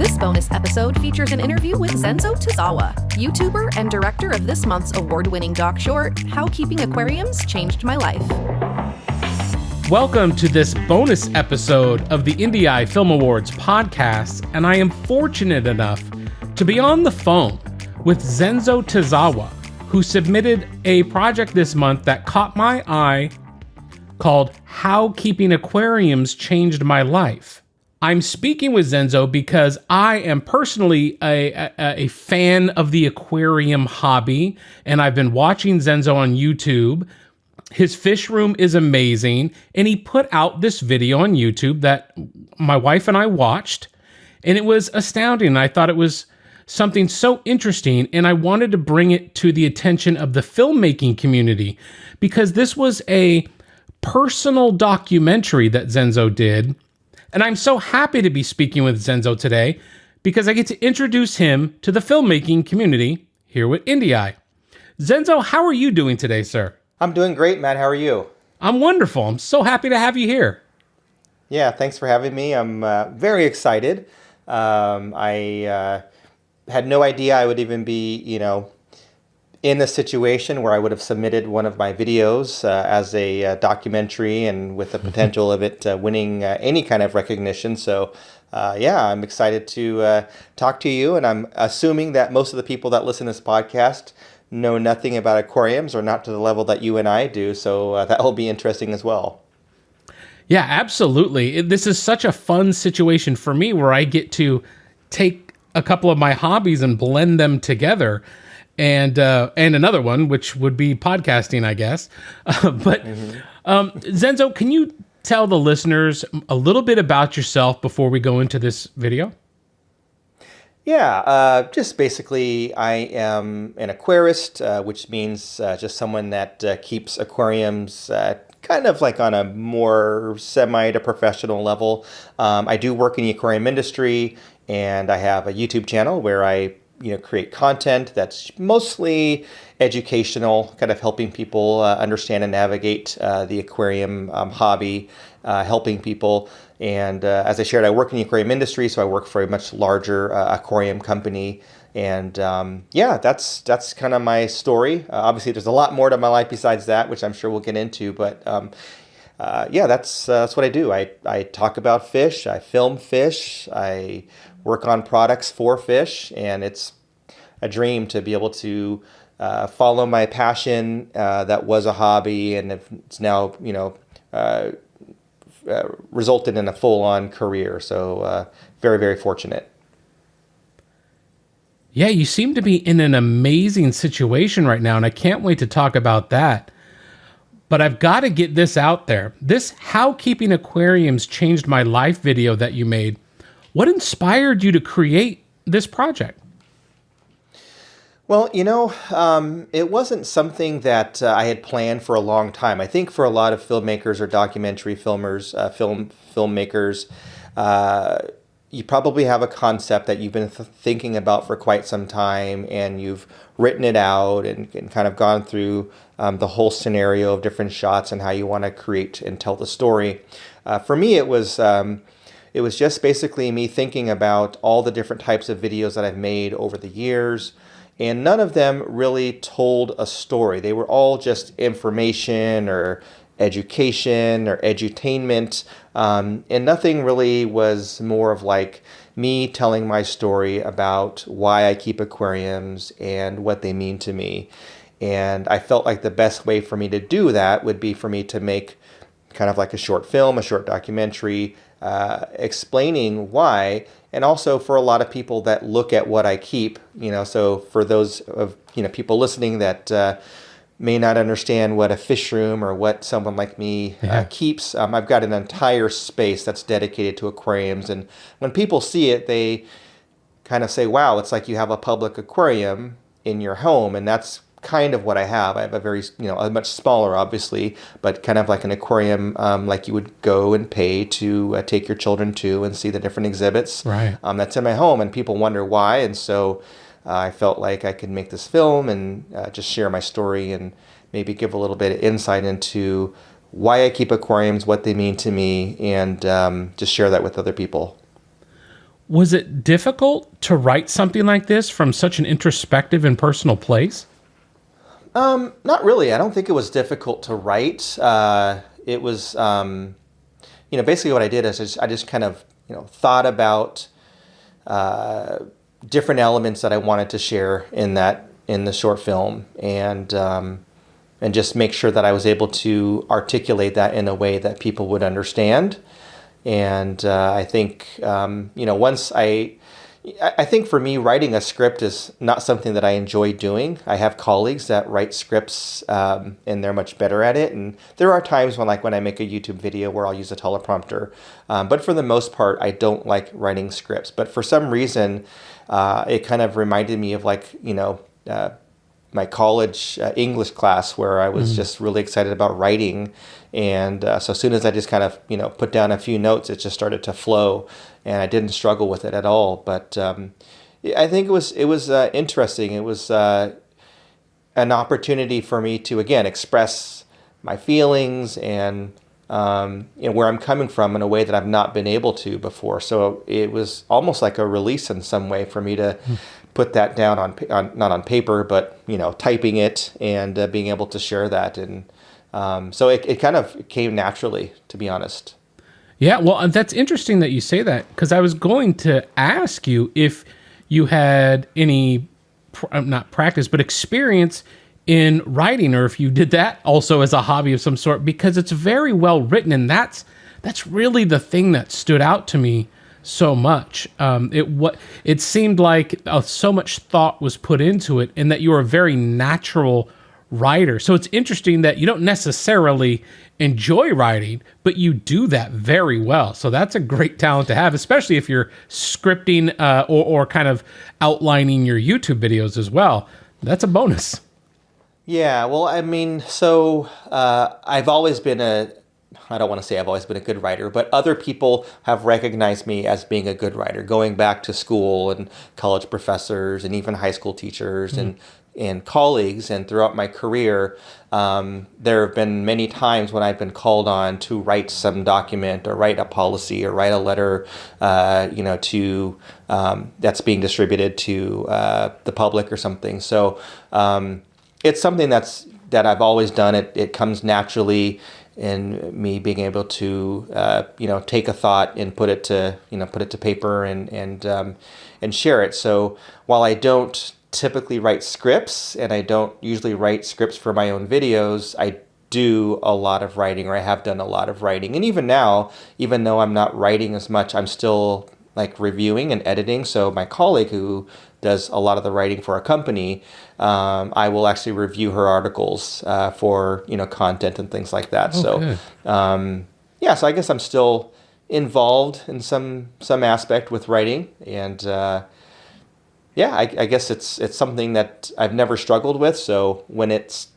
This bonus episode features an interview with Zenzo Tazawa, YouTuber and director of this month's award-winning doc short, How Keeping Aquariums Changed My Life. Welcome to this bonus episode of the IndieEye Film Awards podcast, and I am fortunate enough to be on the phone with Zenzo Tazawa, who submitted a project this month that caught my eye called How Keeping Aquariums Changed My Life. I'm speaking with Zenzo because I am personally a fan of the aquarium hobby, and I've been watching Zenzo on YouTube. His fish room is amazing, and he put out this video on YouTube that my wife and I watched, and it was astounding. I thought it was something so interesting, and I wanted to bring it to the attention of the filmmaking community because this was a personal documentary that Zenzo did. And I'm so happy to be speaking with Zenzo today because I get to introduce him to the filmmaking community here with IndieEye. Zenzo, how are you doing today, sir? I'm doing great, Matt. How are you? I'm wonderful. I'm so happy to have you here. Yeah, thanks for having me. I'm very excited. I had no idea I would even be, in a situation where I would have submitted one of my videos as a documentary and with the potential of it winning any kind of recognition. So, I'm excited to talk to you. And I'm assuming that most of the people that listen to this podcast know nothing about aquariums or not to the level that you and I do. So that will be interesting as well. Yeah, absolutely. This is such a fun situation for me where I get to take a couple of my hobbies and blend them together. And another one, which would be podcasting, I guess. Zenzo, can you tell the listeners a little bit about yourself before we go into this video? Yeah, just basically I am an aquarist, which means just someone that keeps aquariums kind of like on a more semi to professional level. I do work in the aquarium industry, and I have a YouTube channel where I create content that's mostly educational, kind of helping people understand and navigate the aquarium hobby, helping people. And as I shared, I work in the aquarium industry, so I work for a much larger aquarium company. And that's kind of my story. Obviously, there's a lot more to my life besides that, which I'm sure we'll get into. But that's what I do. I talk about fish. I film fish. I work on products for fish, and it's a dream to be able to follow my passion that was a hobby, and it's now resulted in a full-on career. So very, very fortunate. Yeah, you seem to be in an amazing situation right now, and I can't wait to talk about that. But I've got to get this out there. This How Keeping Aquariums Changed My Life video that you made, what inspired you to create this project? Well, it wasn't something that I had planned for a long time. I think for a lot of filmmakers or documentary filmmakers, you probably have a concept that you've been thinking about for quite some time, and you've written it out and kind of gone through the whole scenario of different shots and how you want to create and tell the story. For me, it was just basically me thinking about all the different types of videos that I've made over the years, and none of them really told a story. They were all just information or education or edutainment, and nothing really was more of like me telling my story about why I keep aquariums and what they mean to me. And I felt like the best way for me to do that would be for me to make kind of like a short film, a short documentary, explaining why, and also for a lot of people that look at what I keep, so for those of, people listening that may not understand what a fish room or what someone like me keeps, I've got an entire space that's dedicated to aquariums. And when people see it, they kind of say, wow, it's like you have a public aquarium in your home. And that's kind of what I have. I have a very, a much smaller, obviously, but kind of like an aquarium, like you would go and pay to take your children to and see the different exhibits. Right. That's in my home, and people wonder why. And so I felt like I could make this film and just share my story and maybe give a little bit of insight into why I keep aquariums, what they mean to me, and just share that with other people. Was it difficult to write something like this from such an introspective and personal place? Not really. I don't think it was difficult to write. It was, basically what I did is I just kind of, thought about different elements that I wanted to share in the short film, and just make sure that I was able to articulate that in a way that people would understand. And I think, I think for me, writing a script is not something that I enjoy doing. I have colleagues that write scripts, and they're much better at it. And there are times when I make a YouTube video where I'll use a teleprompter. But for the most part, I don't like writing scripts. But for some reason, it kind of reminded me of my college English class, where I was just really excited about writing. And so as soon as I just kind of, put down a few notes, it just started to flow, and I didn't struggle with it at all. But I think it was interesting. It was an opportunity for me to, again, express my feelings and where I'm coming from in a way that I've not been able to before. So it was almost like a release in some way for me to put that down on not on paper, but typing it and being able to share that. And so it kind of came naturally, to be honest. Yeah, well, that's interesting that you say that, because I was going to ask you if you had any, not practice, but experience in writing, or if you did that also as a hobby of some sort, because it's very well written, and that's really the thing that stood out to me so much. It seemed like so much thought was put into it, and that you were a very natural writer. So it's interesting that you don't necessarily enjoy writing, but you do that very well. So that's a great talent to have, especially if you're scripting or kind of outlining your YouTube videos as well. That's a bonus. Yeah, well, I mean, so I've always been I don't want to say I've always been a good writer, but other people have recognized me as being a good writer, going back to school and college professors and even high school teachers and colleagues. And throughout my career, there have been many times when I've been called on to write some document or write a policy or write a letter, to that's being distributed to the public or something. So it's something that I've always done. It comes naturally in me being able to take a thought and put it to paper and share it. So while I don't typically write scripts, and I don't usually write scripts for my own videos, I do a lot of writing, or I have done a lot of writing. And even now, even though I'm not writing as much, I'm still reviewing and editing. So my colleague who does a lot of the writing for a company, I will actually review her articles for content and things like that. Okay. So so I guess I'm still involved in some aspect with writing, and I guess it's something that I've never struggled with. So when it's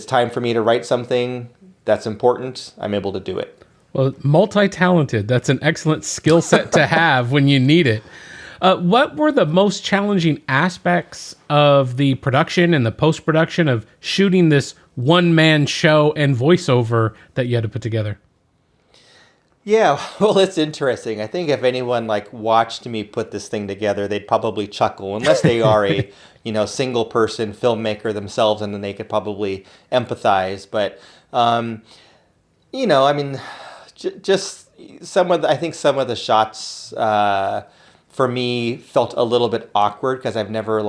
time for me to write something that's important, I'm able to do it. Well, multi-talented. That's an excellent skill set to have when you need it. What were the most challenging aspects of the production and the post-production of shooting this one-man show and voiceover that you had to put together? Yeah, well, it's interesting. I think if anyone watched me put this thing together, they'd probably chuckle, unless they are a single person filmmaker themselves, and then they could probably empathize. But just I think some of the shots for me felt a little bit awkward, because I've never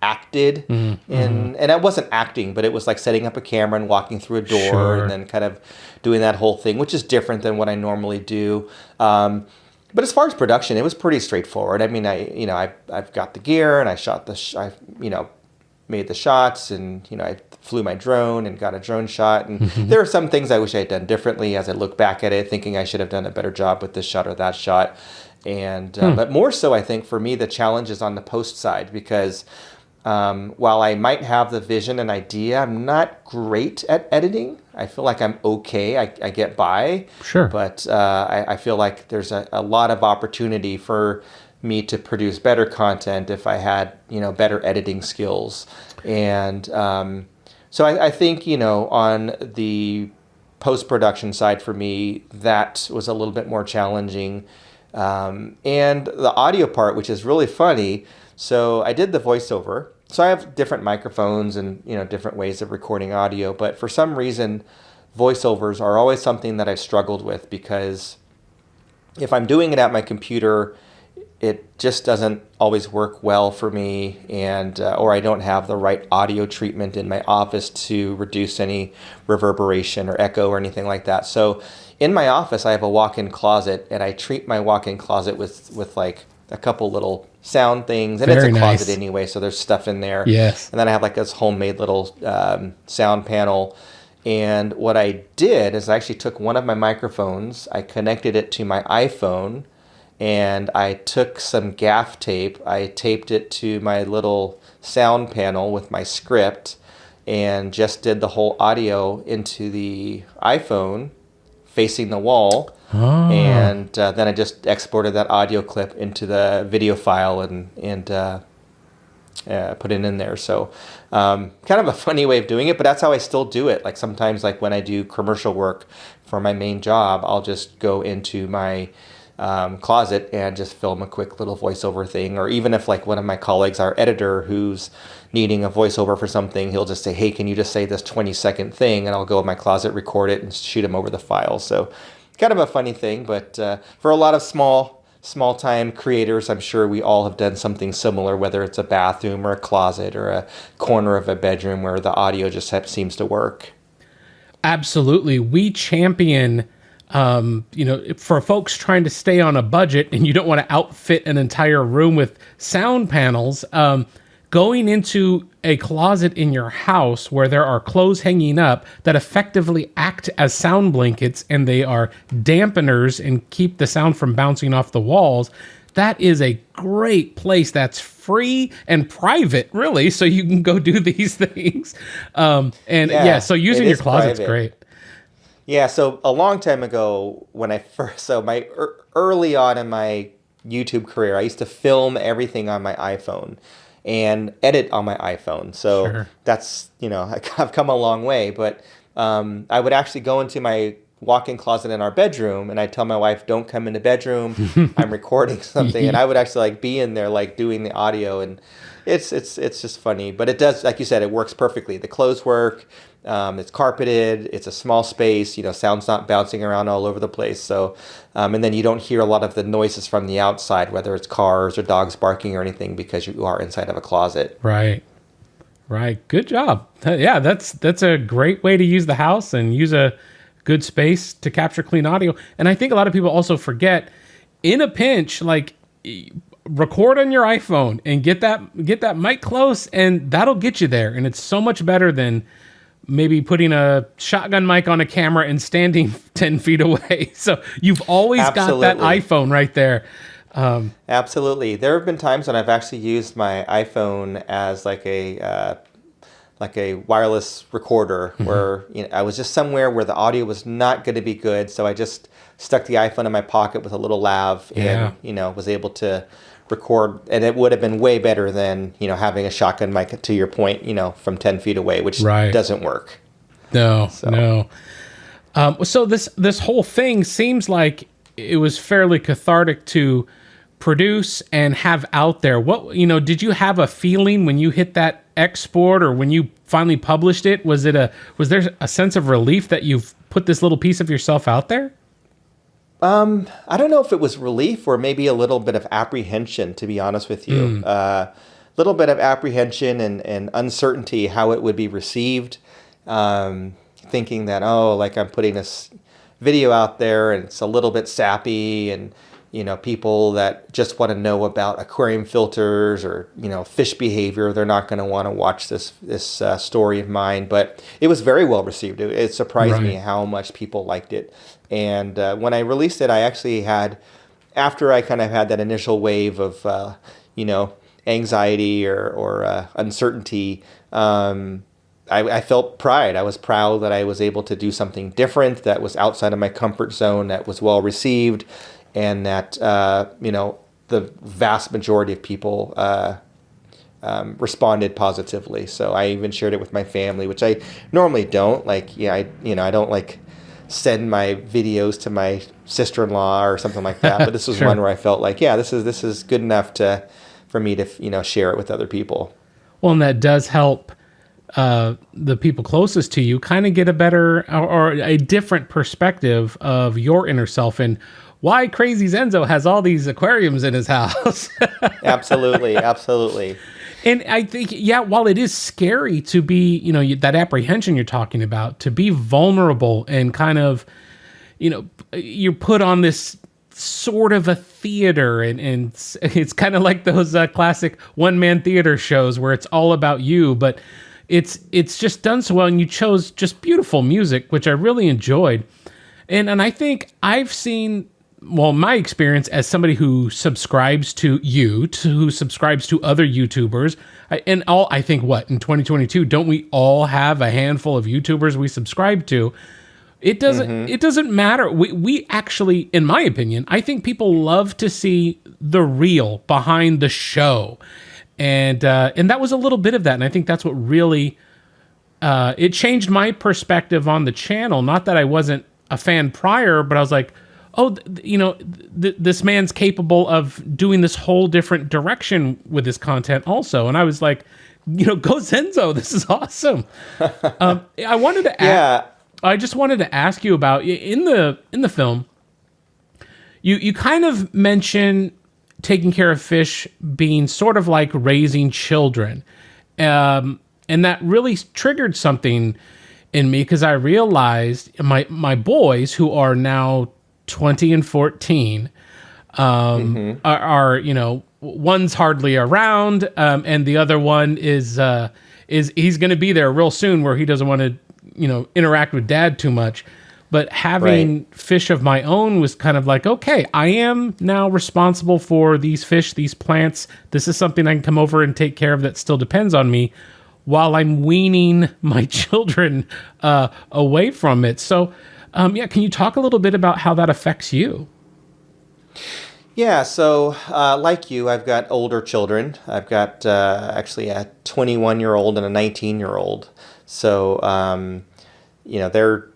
acted and it wasn't acting, but it was setting up a camera and walking through a door. Sure. And then kind of doing that whole thing, which is different than what I normally do. But as far as production, it was pretty straightforward. I mean, I've got the gear, and I shot made the shots, and I flew my drone and got a drone shot. And there are some things I wish I had done differently as I look back at it, thinking I should have done a better job with this shot or that shot. And but more so, I think for me, the challenge is on the post side, because while I might have the vision and idea, I'm not great at editing. I feel like I'm okay. I get by. Sure. But I feel like there's a lot of opportunity for me to produce better content if I had, better editing skills. And so I think, on the post-production side for me, that was a little bit more challenging. And the audio part, which is really funny. So I did the voiceover. So I have different microphones and, different ways of recording audio. But for some reason, voiceovers are always something that I've struggled with, because if I'm doing it at my computer, it just doesn't always work well for me, and or I don't have the right audio treatment in my office to reduce any reverberation or echo or anything like that. So in my office, I have a walk-in closet, and I treat my walk-in closet with like a couple little sound things, and Very it's a closet nice. anyway, so there's stuff in there. Yes. And then I have like this homemade little sound panel. And what I did is I actually took one of my microphones, I connected it to my iPhone, and I took some gaff tape, I taped it to my little sound panel with my script, and just did the whole audio into the iPhone facing the wall. Oh. And then I just exported that audio clip into the video file and put it in there. So kind of a funny way of doing it, but that's how I still do it. Like sometimes, like when I do commercial work for my main job, I'll just go into my closet and just film a quick little voiceover thing. Or even if like one of my colleagues, our editor, who's needing a voiceover for something, he'll just say, hey, can you just say this 20-second thing? And I'll go in my closet, record it, and shoot him over the file. So kind of a funny thing, but for a lot of small-time creators, I'm sure we all have done something similar, whether it's a bathroom or a closet or a corner of a bedroom where the audio just seems to work. Absolutely. We champion, for folks trying to stay on a budget and you don't want to outfit an entire room with sound panels, going into a closet in your house where there are clothes hanging up that effectively act as sound blankets, and they are dampeners and keep the sound from bouncing off the walls. That is a great place that's free and private, really, so you can go do these things. So using your closet's great. Yeah, so a long time ago, when I first, early on in my YouTube career, I used to film everything on my iPhone and edit on my iPhone. So Sure. That's, I've come a long way, but I would actually go into my walk-in closet in our bedroom, and I'd tell my wife, don't come in the bedroom, I'm recording something. And I would actually be in there doing the audio, and it's just funny. But it does, like you said, it works perfectly. The clothes work, it's carpeted, it's a small space, sound's not bouncing around all over the place. So, and then you don't hear a lot of the noises from the outside, whether it's cars or dogs barking or anything, because you are inside of a closet. Right. Good job. Yeah, that's a great way to use the house and use a good space to capture clean audio. And I think a lot of people also forget, in a pinch, record on your iPhone and get that mic close, and that'll get you there. And it's so much better than maybe putting a shotgun mic on a camera and standing 10 feet away. So you've always got that iPhone right there. Absolutely. There have been times when I've actually used my iPhone as like a wireless recorder, where I was just somewhere where the audio was not going to be good, so I just stuck the iPhone in my pocket with a little lav, and was able to record, and it would have been way better than having a shotgun mic, to your point, from 10 feet away, which doesn't work. No. So this whole thing seems like it was fairly cathartic to produce and have out there. What, did you have a feeling when you hit that export, or when you finally published it? Was there a sense of relief that you've put this little piece of yourself out there? I don't know if it was relief or maybe a little bit of apprehension, to be honest with you. Little bit of apprehension and uncertainty how it would be received. Thinking that, I'm putting this video out there and it's a little bit sappy, and people that just want to know about aquarium filters or fish behavior, they're not going to want to watch this story of mine. But it was very well received. It surprised me how much people liked it. And when I released it, I actually had, after I kind of had that initial wave of anxiety or uncertainty, I felt pride. I was proud that I was able to do something different that was outside of my comfort zone, that was well received, and that the vast majority of people responded positively. So I even shared it with my family, which I normally don't. I don't send my videos to my sister-in-law or something like that. But this was Sure. one where I felt like, yeah, this is good enough for me to share it with other people. Well, and that does help the people closest to you kind of get a better or a different perspective of your inner self and why Crazy Zenzo has all these aquariums in his house. Absolutely, absolutely. And I think, yeah, while it is scary to be, that apprehension you're talking about, to be vulnerable and kind of, you're put on this sort of a theater and it's kind of like those classic one-man theater shows where it's all about you, but it's just done so well, and you chose just beautiful music, which I really enjoyed. And I think I've seen, well, my experience as somebody who subscribes to you, who subscribes to other YouTubers, I think in 2022, don't we all have a handful of YouTubers we subscribe to? It doesn't matter. We actually, in my opinion, I think people love to see the real behind the show. And that was a little bit of that. And I think that's what really, it changed my perspective on the channel. Not that I wasn't a fan prior, but I was like, this man's capable of doing this whole different direction with his content also. And I was like, go Zenzo, this is awesome. I just wanted to ask you about, in the film, you kind of mention taking care of fish being sort of like raising children. And that really triggered something in me, because I realized my boys, who are now 20 and 14, are one's hardly around, and the other one is he's going to be there real soon, where he doesn't want to interact with dad too much. But having fish of my own was kind of like, okay, I am now responsible for these fish, these plants. This is something I can come over and take care of that still depends on me, while I'm weaning my children away from it. So, can you talk a little bit about how that affects you? Yeah, so like you, I've got older children. I've got actually a 21-year-old and a 19-year-old. So, they're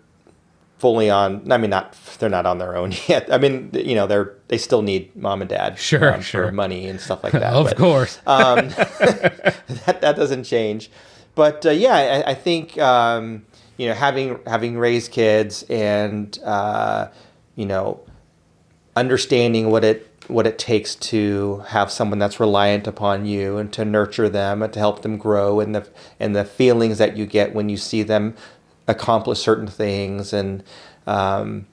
fully on. I mean, they're not on their own yet. I mean, they still need mom and dad for money and stuff like that. Of course, that doesn't change. But I think having raised kids and understanding what it takes to have someone that's reliant upon you and to nurture them and to help them grow, and the feelings that you get when you see them accomplish certain things and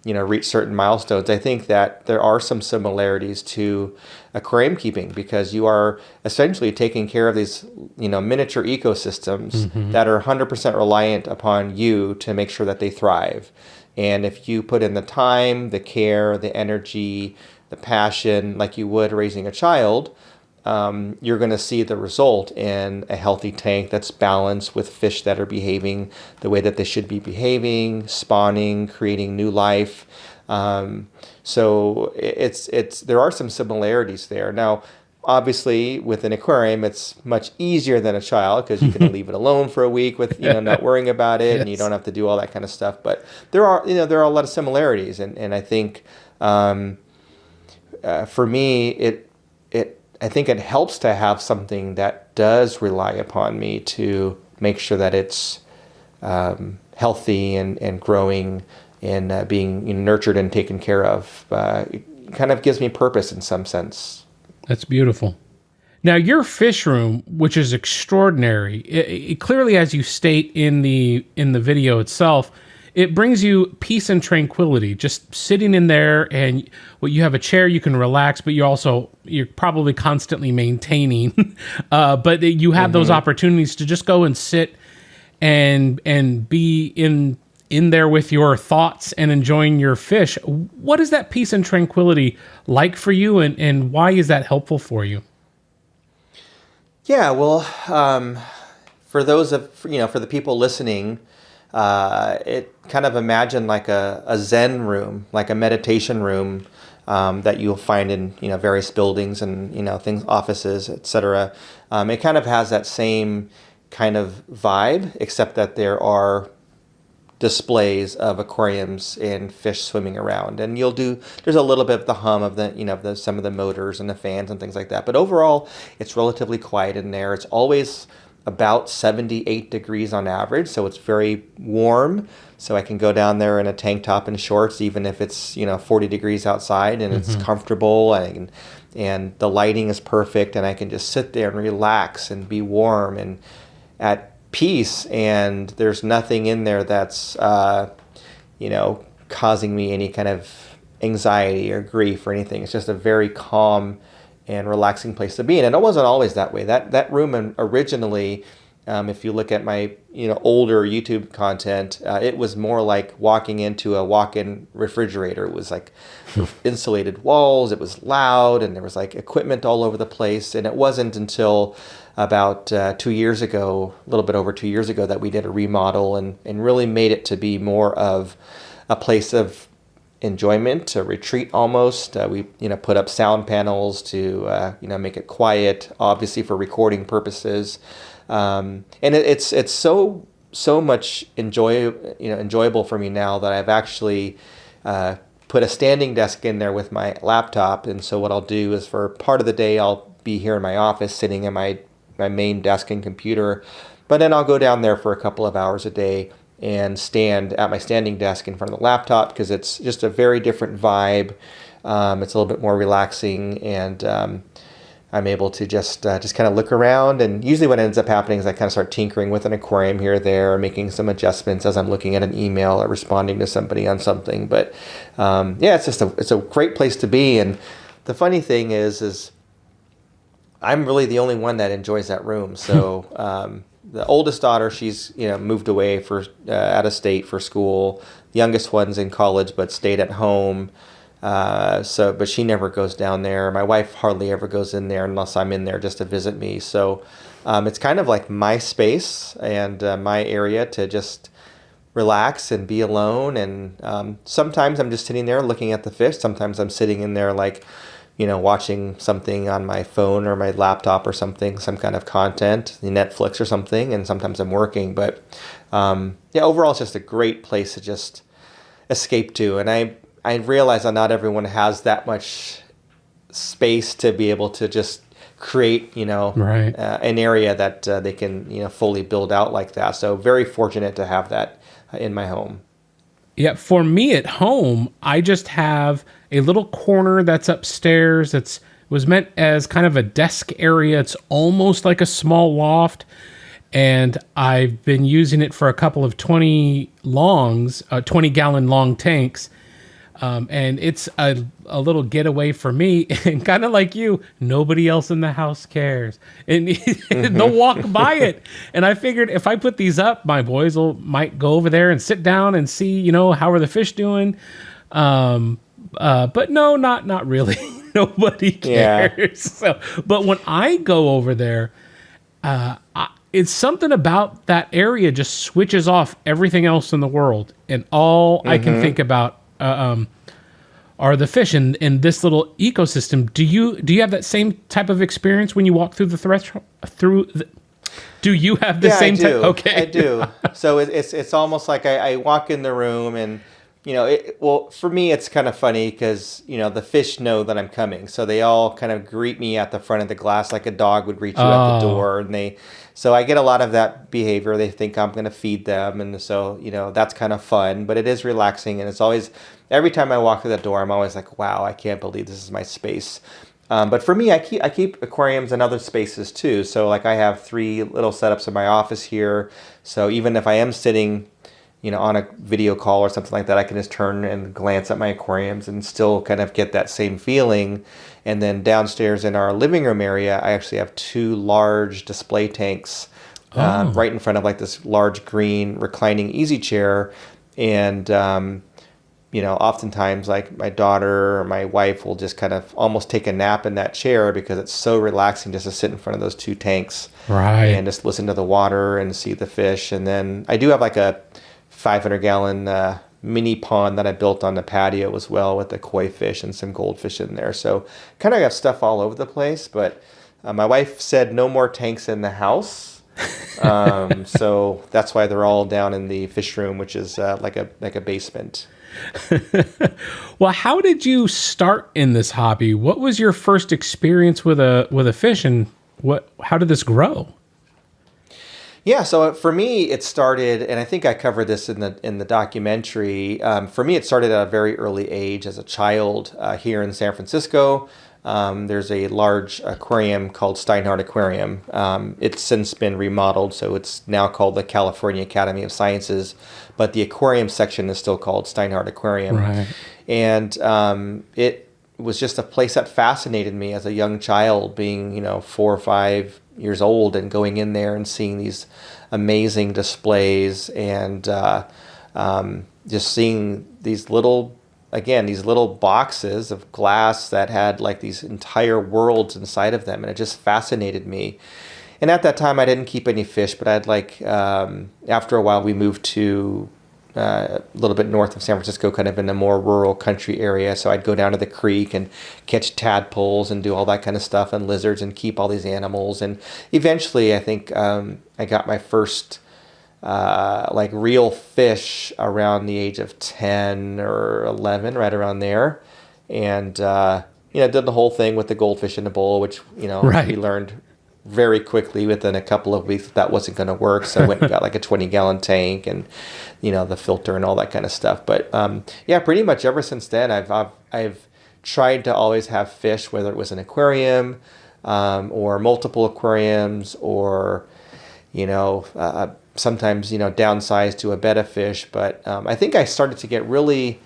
reach certain milestones. I think that there are some similarities to aquarium keeping, because you are essentially taking care of these miniature ecosystems that are 100% reliant upon you to make sure that they thrive. And if you put in the time, the care, the energy, the passion, like you would raising a child, you're going to see the result in a healthy tank that's balanced with fish that are behaving the way that they should be behaving, spawning, creating new life. So there are some similarities there. Now, obviously, with an aquarium, it's much easier than a child, because you can leave it alone for a week with not worrying about it, and you don't have to do all that kind of stuff. But there are a lot of similarities, and I think for me, I think it helps to have something that does rely upon me to make sure that it's healthy and growing and being nurtured and taken care of. It kind of gives me purpose in some sense. That's beautiful. Now, your fish room, which is extraordinary, it clearly, as you state in the video itself, it brings you peace and tranquility, just sitting in there, and you have a chair, you can relax, but you're probably constantly maintaining. But you have those opportunities to just go and sit and be in there with your thoughts and enjoying your fish. What is that peace and tranquility like for you, and why is that helpful for you? Yeah, well, for the people listening, it kind of imagine like a Zen room, like a meditation room that you'll find in various buildings and things, offices, etc. It kind of has that same kind of vibe, except that there are displays of aquariums and fish swimming around. And there's a little bit of the hum of some of the motors and the fans and things like that. But overall, it's relatively quiet in there. It's always about 78 degrees on average, so it's very warm. So I can go down there in a tank top and shorts, even if it's 40 degrees outside, and it's comfortable. And the lighting is perfect, and I can just sit there and relax and be warm and at peace. And there's nothing in there that's causing me any kind of anxiety or grief or anything. It's just a very calm and relaxing place to be in. And it wasn't always that way. That room originally, if you look at my older YouTube content, it was more like walking into a walk-in refrigerator. It was like insulated walls. It was loud, and there was like equipment all over the place. And it wasn't until about 2 years ago, a little bit over 2 years ago, that we did a remodel and really made it to be more of a place of enjoyment, a retreat almost. We put up sound panels to make it quiet, obviously for recording purposes. And it's so much enjoyable for me now that I've actually put a standing desk in there with my laptop. And so what I'll do is, for part of the day, I'll be here in my office sitting at my main desk and computer, but then I'll go down there for a couple of hours a day and stand at my standing desk in front of the laptop, because it's just a very different vibe. It's a little bit more relaxing, and I'm able to just kind of look around. And usually what ends up happening is I kind of start tinkering with an aquarium here or there, making some adjustments as I'm looking at an email or responding to somebody on something. But it's a great place to be. And the funny thing is I'm really the only one that enjoys that room. So the oldest daughter, she's moved away for out of state for school. The youngest one's in college but stayed at home. But she never goes down there. My wife hardly ever goes in there unless I'm in there just to visit me. So it's kind of like my space and my area to just relax and be alone. And sometimes I'm just sitting there looking at the fish. Sometimes I'm sitting in there watching something on my phone or my laptop or something, some kind of content, Netflix or something. And sometimes I'm working. But overall, it's just a great place to just escape to. And I realize that not everyone has that much space to be able to just create, an area that they can, fully build out like that. So very fortunate to have that in my home. Yeah, for me at home, I just have a little corner that's upstairs. It was meant as kind of a desk area. It's almost like a small loft. And I've been using it for a couple of 20-gallon long tanks. And it's a little getaway for me, and kind of like you, nobody else in the house cares, and they'll walk by it. And I figured if I put these up, my boys might go over there and sit down and see, how are the fish doing? But no, not really. Nobody cares. Yeah. So, but when I go over there, it's something about that area just switches off everything else in the world, and all I can think about are the fish in this little ecosystem. Do you have that same type of experience when you walk through the threshold? Do you have the same type? Okay, I do. So it's almost like I walk in the room, and for me it's kind of funny because the fish know that I'm coming, so they all kind of greet me at the front of the glass like a dog would greet you at the door, and so I get a lot of that behavior. They think I'm going to feed them, and so that's kind of fun, but it is relaxing. And it's always, every time I walk through the door, I'm always like, wow, I can't believe this is my space. But for me, I keep aquariums in other spaces too. So like I have 3 little setups in my office here. So even if I am sitting on a video call or something like that, I can just turn and glance at my aquariums and still kind of get that same feeling. And then downstairs in our living room area, I actually have 2 large display tanks right in front of like this large green reclining easy chair. And, oftentimes like my daughter or my wife will just kind of almost take a nap in that chair because it's so relaxing just to sit in front of those 2 tanks. Right. And just listen to the water and see the fish. And then I do have like a 500-gallon mini pond that I built on the patio as well, with the koi fish and some goldfish in there. So kind of got stuff all over the place. But my wife said no more tanks in the house. So that's why they're all down in the fish room, which is like a basement. Well, how did you start in this hobby? What was your first experience with a fish, and how did this grow? Yeah, so for me, it started, and I think I covered this in the documentary. For me, it started at a very early age as a child here in San Francisco. There's a large aquarium called Steinhardt Aquarium. It's since been remodeled, so it's now called the California Academy of Sciences, but the aquarium section is still called Steinhardt Aquarium. Right. And it was just a place that fascinated me as a young child, being 4 or 5 years old and going in there and seeing these amazing displays and just seeing these little boxes of glass that had like these entire worlds inside of them, and it just fascinated me. And at that time, I didn't keep any fish, but after a while, we moved to a little bit north of San Francisco, kind of in a more rural country area. So I'd go down to the creek and catch tadpoles and do all that kind of stuff, and lizards, and keep all these animals. And eventually, I think I got my first real fish around the age of 10 or 11, right around there. And, did the whole thing with the goldfish in the bowl, which, Right. we learned very quickly within a couple of weeks that wasn't going to work. So I went and got like a 20-gallon tank and, the filter and all that kind of stuff. But, pretty much ever since then, I've tried to always have fish, whether it was an aquarium, or multiple aquariums, or, sometimes, downsized to a betta fish. But I think I started to get really,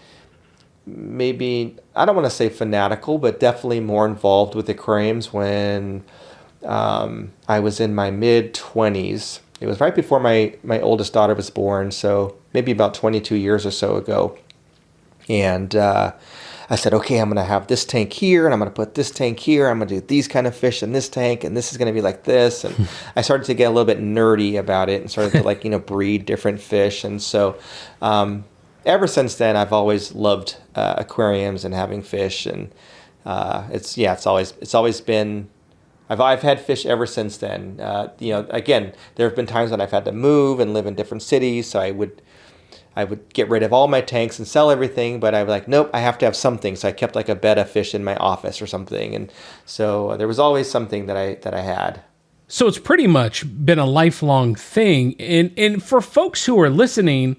maybe, I don't want to say fanatical, but definitely more involved with aquariums when I was in my mid-20s. It was right before my oldest daughter was born, so maybe about 22 years or so ago. And I said, okay, I'm going to have this tank here, and I'm going to put this tank here. I'm going to do these kind of fish in this tank, and this is going to be like this. And I started to get a little bit nerdy about it and started to breed different fish. And so ever since then, I've always loved aquariums and having fish. And it's always been. I've had fish ever since then. Again, there have been times when I've had to move and live in different cities, so I would get rid of all my tanks and sell everything, but I was like, nope, I have to have something. So I kept like a betta fish in my office or something. And so there was always something that I had. So it's pretty much been a lifelong thing. And for folks who are listening,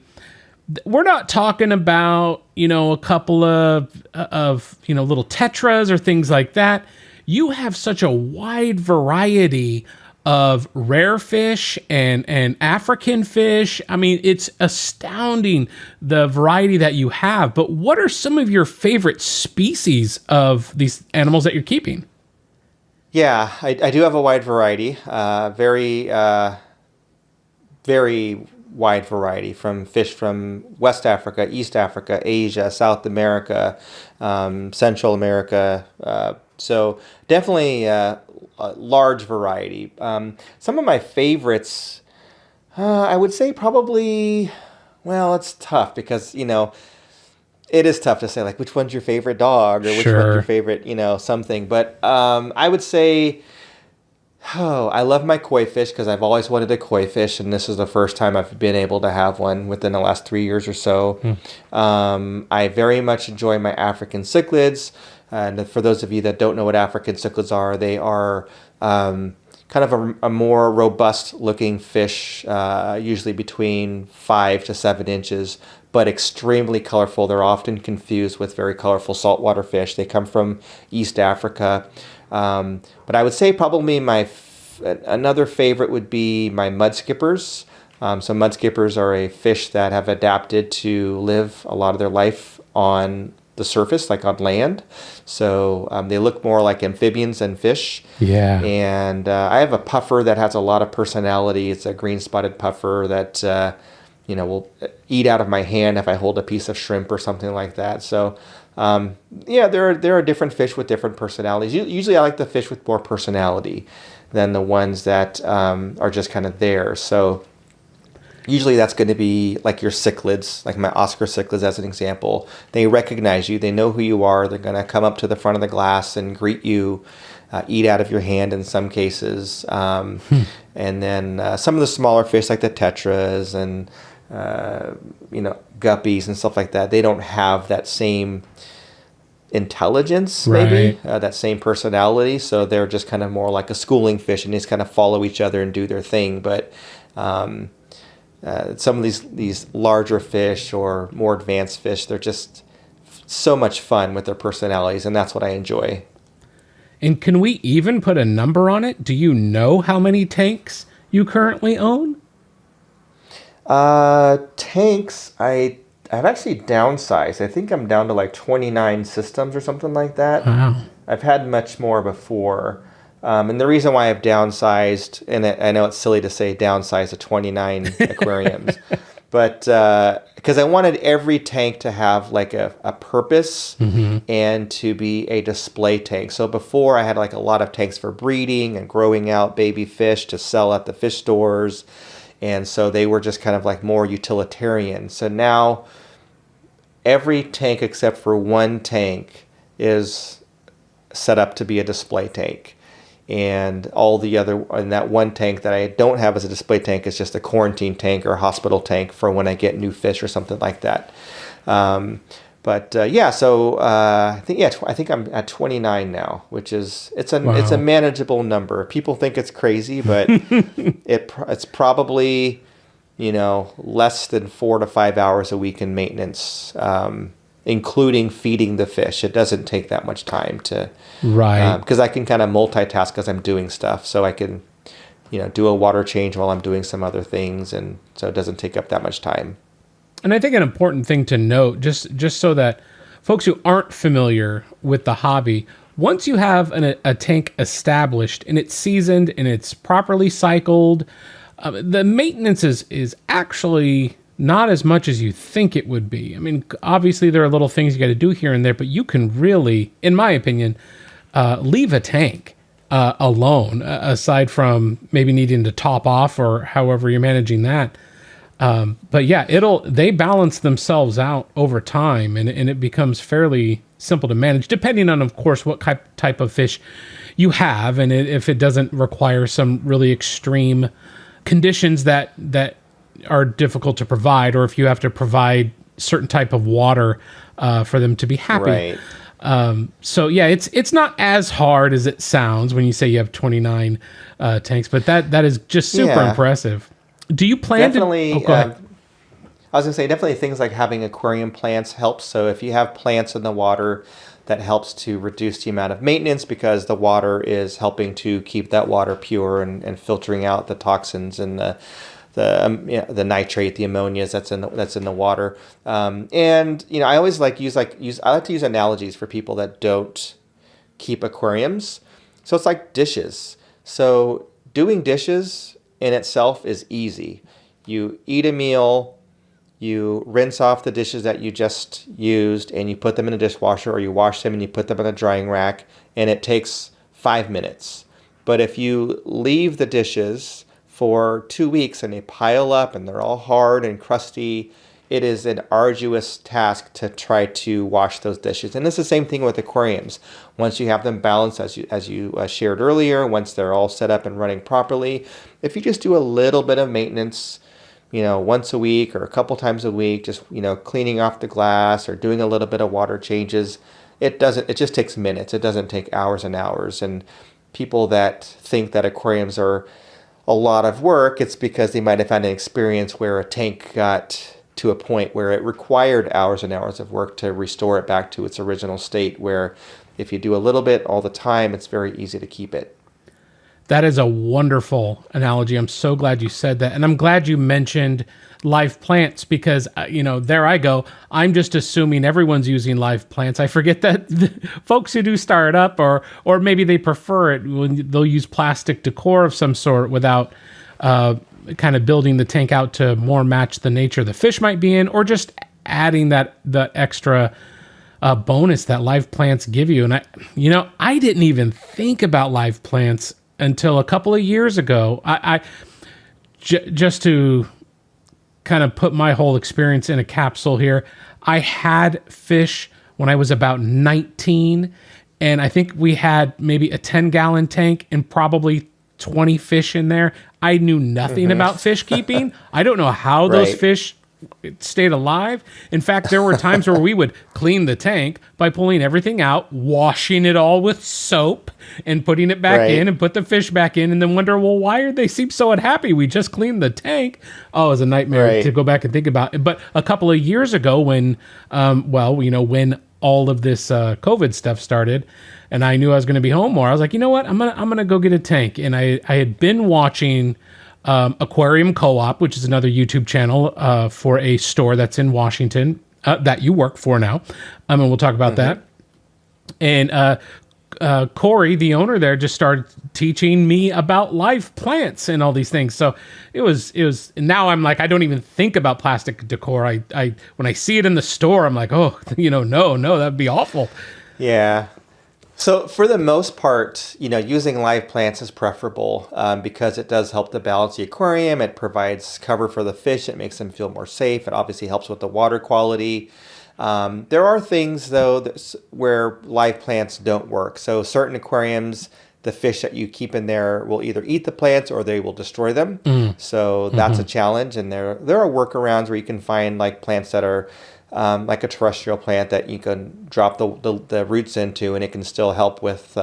we're not talking about, a couple of little tetras or things like that. You have such a wide variety of rare fish and African fish. I mean, it's astounding the variety that you have. But what are some of your favorite species of these animals that you're keeping? Yeah, I do have a wide variety. Very wide variety, from fish from West Africa, East Africa, Asia, South America, Central America. So definitely a large variety. Some of my favorites, I would say probably, well, it's tough because, it is tough to say like which one's your favorite dog or which Sure. one's your favorite, something. But I would say, I love my koi fish because I've always wanted a koi fish, and this is the first time I've been able to have one within the last 3 years or so. I very much enjoy my African cichlids. And for those of you that don't know what African cichlids are, they are kind of a more robust looking fish, usually between 5 to 7 inches, but extremely colorful. They're often confused with very colorful saltwater fish. They come from East Africa. But I would say probably another favorite would be my mud skippers. So mud skippers are a fish that have adapted to live a lot of their life on the surface, like on land. So they look more like amphibians than fish. Yeah. And I have a puffer that has a lot of personality. It's a green spotted puffer that will eat out of my hand if I hold a piece of shrimp or something like that. So there are different fish with different personalities. Usually I like the fish with more personality than the ones that are just kind of there. So usually that's going to be like your cichlids, like my Oscar cichlids as an example. They recognize you. They know who you are. They're going to come up to the front of the glass and greet you. eat out of your hand in some cases. And then some of the smaller fish like the tetras and, guppies and stuff like that, they don't have that same intelligence, maybe, that same personality. So they're just kind of more like a schooling fish and just kind of follow each other and do their thing. But some of these larger fish or more advanced fish, they're just so much fun with their personalities, and that's what I enjoy. And can we even put a number on it? Do you know how many tanks you currently own? Tanks, I've actually downsized. I think I'm down to like 29 systems or something like that. Wow. I've had much more before. And the reason why I've downsized, and I know it's silly to say downsize to 29 aquariums, but because I wanted every tank to have like a purpose and to be a display tank. So before I had like a lot of tanks for breeding and growing out baby fish to sell at the fish stores. And so they were just kind of like more utilitarian. So now every tank except for one tank is set up to be a display tank. And all the other, and that one tank that I don't have as a display tank is just a quarantine tank or a hospital tank for when I get new fish or something like that. So I think I'm at 29 now, which is it's a manageable number. People think it's crazy, but it's probably less than 4 to 5 hours a week in maintenance, including feeding the fish. It doesn't take that much time to because I can kind of multitask as I'm doing stuff, so I can do a water change while I'm doing some other things, and so it doesn't take up that much time. And I think an important thing to note, just so that folks who aren't familiar with the hobby, once you have a tank established and it's seasoned and it's properly cycled, the maintenance is actually not as much as you think it would be. I mean, obviously there are little things you got to do here and there, but you can really, in my opinion, leave a tank alone, aside from maybe needing to top off or however you're managing that. But yeah, they balance themselves out over time, and it becomes fairly simple to manage, depending on, of course, what type of fish you have, and if it doesn't require some really extreme conditions that are difficult to provide, or if you have to provide certain type of water for them to be happy. Right. So yeah, it's not as hard as it sounds when you say you have 29 tanks, but that is just super impressive. Do you plan definitely, to... go ahead. I was going to say, definitely things like having aquarium plants helps. So if you have plants in the water, that helps to reduce the amount of maintenance because the water is helping to keep that water pure and filtering out the toxins and the nitrate, the ammonia that's in the water. I always I like to use analogies for people that don't keep aquariums. So it's like dishes. So doing dishes in itself is easy. You eat a meal, you rinse off the dishes that you just used, and you put them in a dishwasher, or you wash them and you put them on a drying rack, and it takes 5 minutes. But if you leave the dishes for 2 weeks and they pile up and they're all hard and crusty, it is an arduous task to try to wash those dishes. And it's the same thing with aquariums. Once you have them balanced, as you shared earlier, once they're all set up and running properly, if you just do a little bit of maintenance, once a week or a couple times a week, just, cleaning off the glass or doing a little bit of water changes, it just takes minutes. It doesn't take hours and hours. And people that think that aquariums are a lot of work, it's because they might have had an experience where a tank got to a point where it required hours and hours of work to restore it back to its original state, where if you do a little bit all the time, it's very easy to keep it. That is a wonderful analogy. I'm so glad you said that. And I'm glad you mentioned live plants because, there I go. I'm just assuming everyone's using live plants. I forget that folks who do start up or maybe they prefer it when they'll use plastic decor of some sort without kind of building the tank out to more match the nature the fish might be in, or just adding the extra bonus that live plants give you. And I didn't even think about live plants until a couple of years ago. Just to kind of put my whole experience in a capsule here, I had fish when I was about 19, and I think we had maybe a 10-gallon tank and probably 20 fish in there. I knew nothing about fish keeping. I don't know how those Right. fish stayed alive. In fact, there were times where we would clean the tank by pulling everything out, washing it all with soap, and putting it back Right. in, and put the fish back in, and then wonder, well, why are they seem so unhappy? We just cleaned the tank. Oh, it was a nightmare Right. to go back and think about it. But a couple of years ago, when, when all of this COVID stuff started, and I knew I was going to be home more, I was like, you know what, I'm gonna go get a tank. And I had been watching Aquarium Co-Op, which is another YouTube channel for a store that's in Washington that you work for now, and we'll talk about that. And Corey, the owner there, just started teaching me about live plants and all these things. So it was. Now I'm like, I don't even think about plastic decor. I when I see it in the store, I'm like, oh, no, that'd be awful. Yeah. So for the most part, using live plants is preferable because it does help to balance the aquarium. It provides cover for the fish. It makes them feel more safe. It obviously helps with the water quality. There are things, though, where live plants don't work. So certain aquariums, the fish that you keep in there will either eat the plants or they will destroy them. So that's a challenge. And there are workarounds where you can find like plants that are like a terrestrial plant that you can drop the roots into, and it can still help with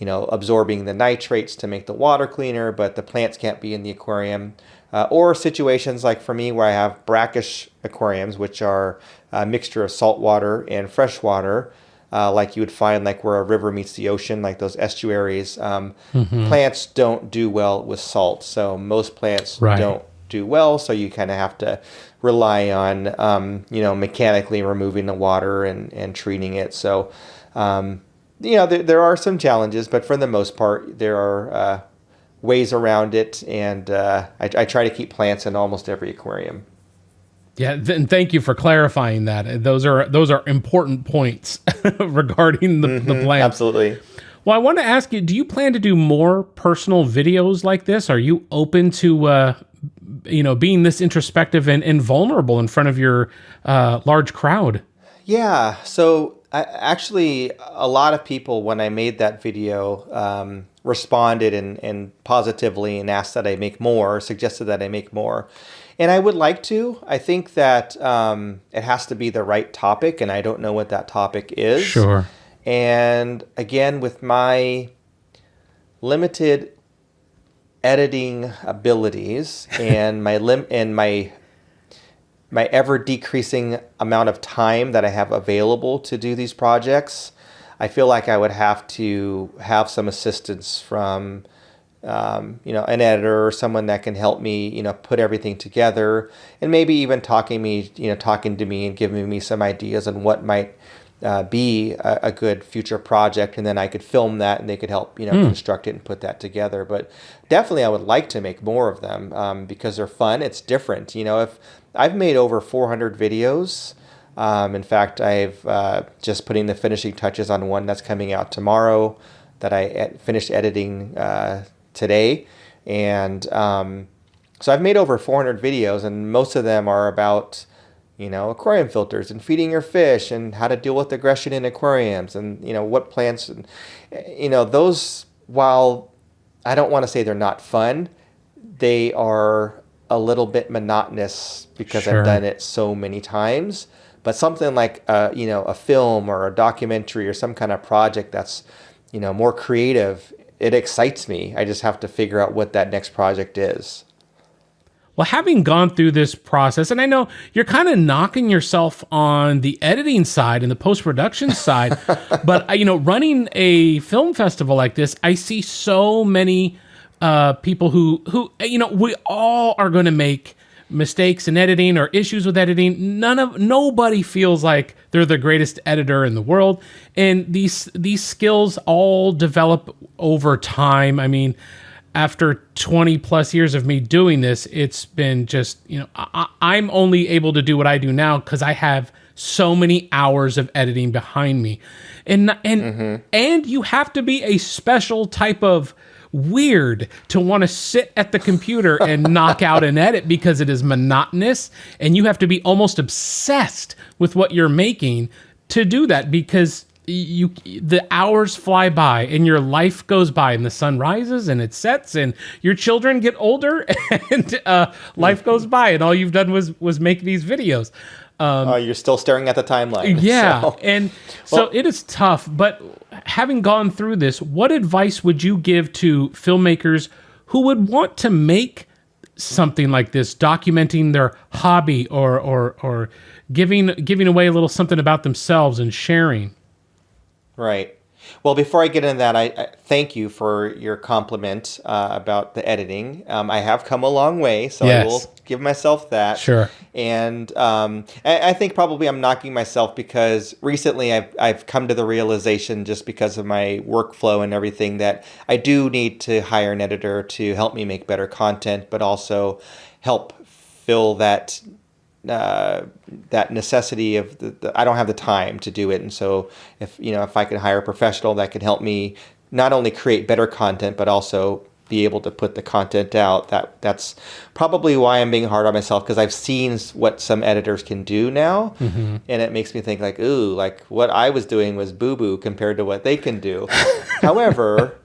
absorbing the nitrates to make the water cleaner, but the plants can't be in the aquarium. Or situations like for me where I have brackish aquariums, which are a mixture of salt water and fresh water, like you would find like where a river meets the ocean, like those estuaries. Plants don't do well with salt, so most plants don't do well, so you kind of have to rely on mechanically removing the water and treating it. So there are some challenges, but for the most part there are ways around it, and I try to keep plants in almost every aquarium. Yeah, and thank you for clarifying that. Those are important points regarding the plants. Absolutely. Well, I want to ask you, do you plan to do more personal videos like this? Are you open to being this introspective and vulnerable in front of your large crowd? Yeah. So actually, a lot of people, when I made that video, responded and positively and asked that I make more, suggested that I make more. And I would like to. I think that it has to be the right topic, and I don't know what that topic is. Sure. And again, with my limited editing abilities and my ever decreasing amount of time that I have available to do these projects, I feel like I would have to have some assistance from an editor or someone that can help me, put everything together, and maybe even talking to me and giving me some ideas on what might be a good future project, and then I could film that and they could help construct it and put that together. But definitely I would like to make more of them because they're fun. It's different. If I've made over 400 videos, in fact I've just putting the finishing touches on one that's coming out tomorrow that I finished editing today, and so I've made over 400 videos, and most of them are about aquarium filters and feeding your fish and how to deal with aggression in aquariums and, what plants, and, those, while I don't want to say they're not fun, they are a little bit monotonous because Sure. I've done it so many times. But something like, a film or a documentary or some kind of project that's, more creative, it excites me. I just have to figure out what that next project is. Well, having gone through this process, and I know you're kind of knocking yourself on the editing side and the post-production side, but running a film festival like this, I see so many people who we all are going to make mistakes in editing or issues with editing. Nobody feels like they're the greatest editor in the world, and these skills all develop over time. I mean, after 20 plus years of me doing this, it's been just, I'm only able to do what I do now because I have so many hours of editing behind me. And you have to be a special type of weird to want to sit at the computer and knock out an edit because it is monotonous, and you have to be almost obsessed with what you're making to do that, because the hours fly by and your life goes by and the sun rises and it sets and your children get older and life goes by and all you've done was make these videos. You're still staring at the timeline. Yeah. So. And so it is tough, but having gone through this, what advice would you give to filmmakers who would want to make something like this, documenting their hobby or giving away a little something about themselves and sharing? Right. Well, before I get into that, I thank you for your compliment about the editing. I have come a long way, so yes. I will give myself that. Sure. And I think probably I'm knocking myself because recently I've come to the realization, just because of my workflow and everything, that I do need to hire an editor to help me make better content, but also help fill that necessity of I don't have the time to do it. And so if I could hire a professional that could help me not only create better content, but also be able to put the content out, that's probably why I'm being hard on myself, because I've seen what some editors can do now. Mm-hmm. And it makes me think like, ooh, like what I was doing was boo-boo compared to what they can do. However,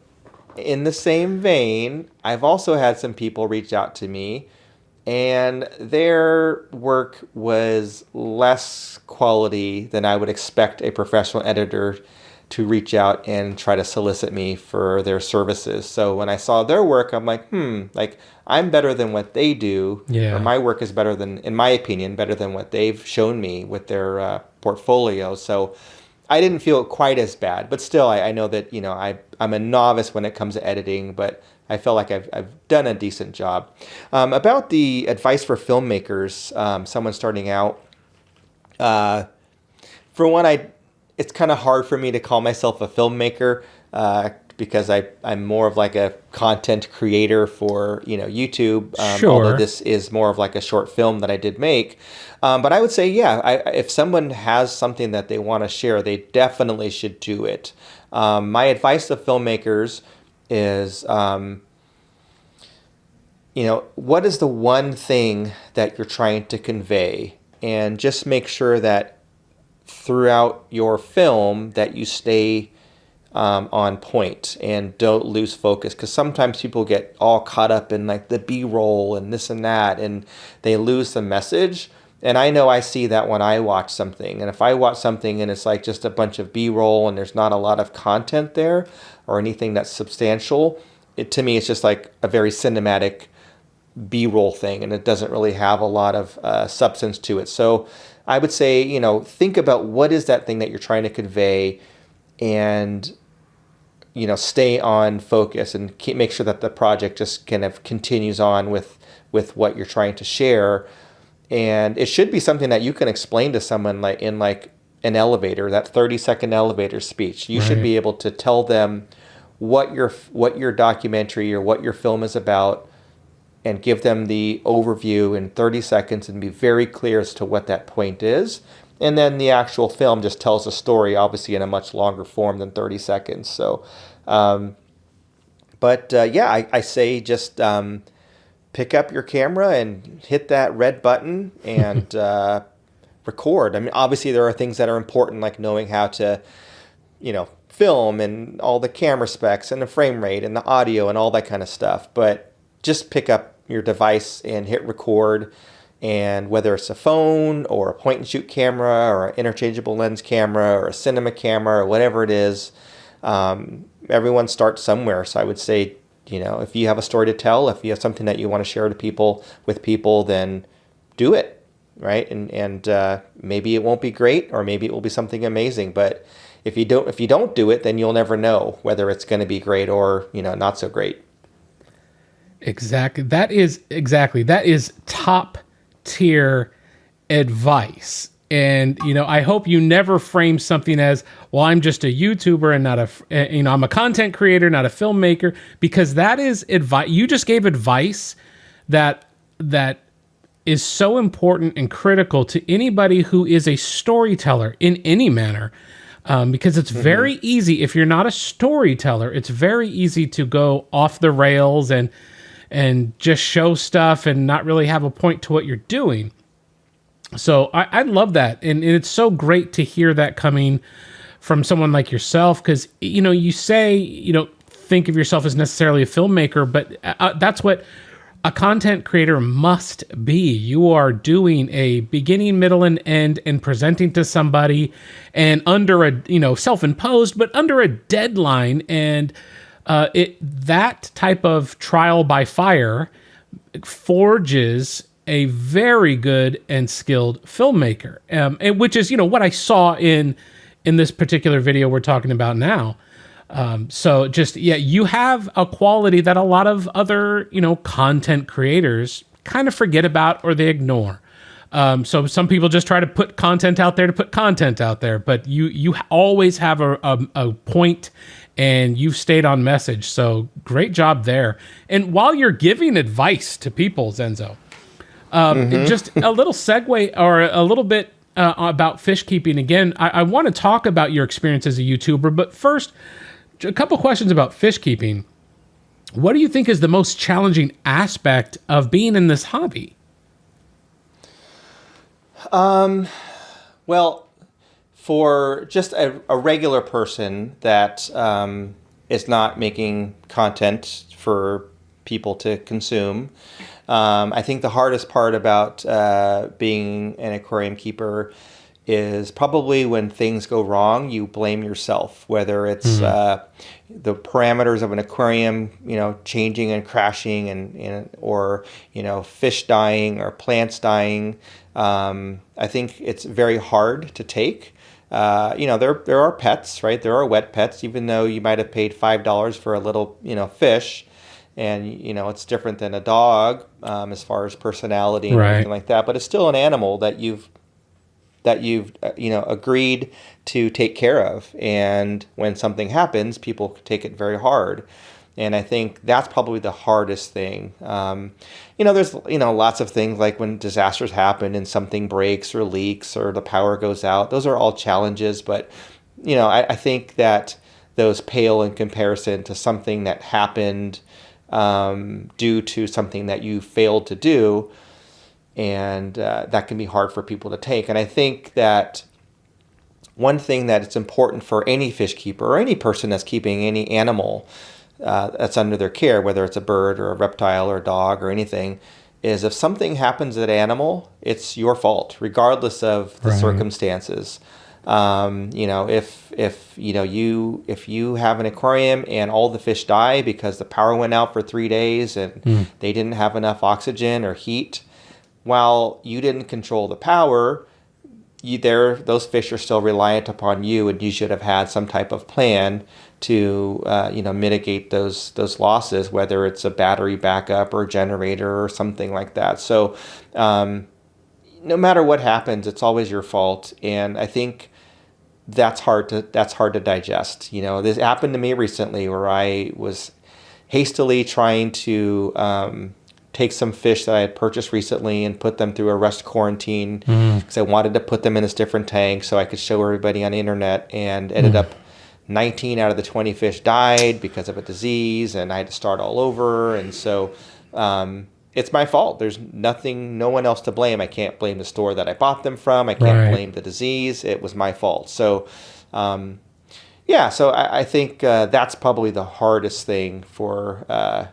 in the same vein, I've also had some people reach out to me and their work was less quality than I would expect a professional editor to reach out and try to solicit me for their services. So when I saw their work, I'm like, like I'm better than what they do. Yeah. Or my work is better than, in my opinion, better than what they've shown me with their portfolio. So I didn't feel quite as bad, but still I know that, I'm a novice when it comes to editing, but I feel like I've done a decent job. About the advice for filmmakers, someone starting out, for one, it's kind of hard for me to call myself a filmmaker because I'm more of like a content creator for YouTube. Sure. Although this is more of like a short film that I did make. But I would say, if someone has something that they want to share, they definitely should do it. My advice to filmmakers is, what is the one thing that you're trying to convey? And just make sure that throughout your film that you stay on point and don't lose focus, because sometimes people get all caught up in like the B-roll and this and that, and they lose the message. And I know I see that when I watch something. And if I watch something and it's like just a bunch of B-roll and there's not a lot of content there or anything that's substantial, to me it's just like a very cinematic B-roll thing, and it doesn't really have a lot of substance to it. So I would say, think about what is that thing that you're trying to convey, and stay on focus and make sure that the project just kind of continues on with what you're trying to share. And it should be something that you can explain to someone like in like an elevator, that 30-second elevator speech. You should be able to tell them what your documentary or what your film is about, and give them the overview in 30 seconds and be very clear as to what that point is. And then the actual film just tells a story, obviously in a much longer form than 30 seconds. So, I say just pick up your camera and hit that red button and record. I mean, obviously there are things that are important, like knowing how to, film and all the camera specs and the frame rate and the audio and all that kind of stuff. But just pick up your device and hit record. And whether it's a phone or a point and shoot camera or an interchangeable lens camera or a cinema camera or whatever it is, everyone starts somewhere. So I would say, if you have a story to tell, if you have something that you want to share with people, then do it, right? And maybe it won't be great, or maybe it will be something amazing. But if you don't do it, then you'll never know whether it's going to be great or not so great. Exactly. That is top tier advice. And, I hope you never frame something as, well, I'm just a YouTuber and not I'm a content creator, not a filmmaker, because that is advice. You just gave advice that is so important and critical to anybody who is a storyteller in any manner. Because it's very easy, if you're not a storyteller, it's very easy to go off the rails and just show stuff and not really have a point to what you're doing. So I love that. And it's so great to hear that coming from someone like yourself, because you say you don't think of yourself as necessarily a filmmaker, but that's what a content creator must be. You are doing a beginning, middle, and end, and presenting to somebody, and under a self-imposed, but under a deadline, and that type of trial by fire forges a very good and skilled filmmaker, and which is what I saw in this particular video we're talking about now. So just, you have a quality that a lot of other, content creators kind of forget about or they ignore. So some people just try to put content out there to put content out there, but you always have a point, and you've stayed on message. So great job there. And while you're giving advice to people, Zenzo, just a little segue or a little bit about fish keeping. Again, I want to talk about your experience as a YouTuber, but first, a couple questions about fish keeping. What do you think is the most challenging aspect of being in this hobby? Well, for just a regular person that is not making content for people to consume, I think the hardest part about being an aquarium keeper is probably when things go wrong, you blame yourself, whether it's the parameters of an aquarium, changing and crashing or fish dying or plants dying. I think it's very hard to take. There are pets, right? There are wet pets, even though you might have paid $5 for a little, fish, and it's different than a dog as far as personality and everything like that. But it's still an animal that you've agreed to take care of, and when something happens, people take it very hard, and I think that's probably the hardest thing. There's lots of things like when disasters happen and something breaks or leaks or the power goes out. Those are all challenges, but I think that those pale in comparison to something that happened due to something that you failed to do. And that can be hard for people to take. And I think that one thing that it's important for any fish keeper or any person that's keeping any animal that's under their care, whether it's a bird or a reptile or a dog or anything, is if something happens to that animal, it's your fault, regardless of the circumstances. If you have an aquarium and all the fish die because the power went out for 3 days and they didn't have enough oxygen or heat, while you didn't control the power, those fish are still reliant upon you, and you should have had some type of plan to mitigate those losses, whether it's a battery backup or a generator or something like that. So no matter what happens, it's always your fault, and I think that's hard to digest. This happened to me recently where I was hastily trying to take some fish that I had purchased recently and put them through a rest quarantine because I wanted to put them in this different tank so I could show everybody on the internet, and ended up 19 out of the 20 fish died because of a disease, and I had to start all over. And so it's my fault. There's no one else to blame. I can't blame the store that I bought them from. I can't blame the disease. It was my fault. So so I think that's probably the hardest thing for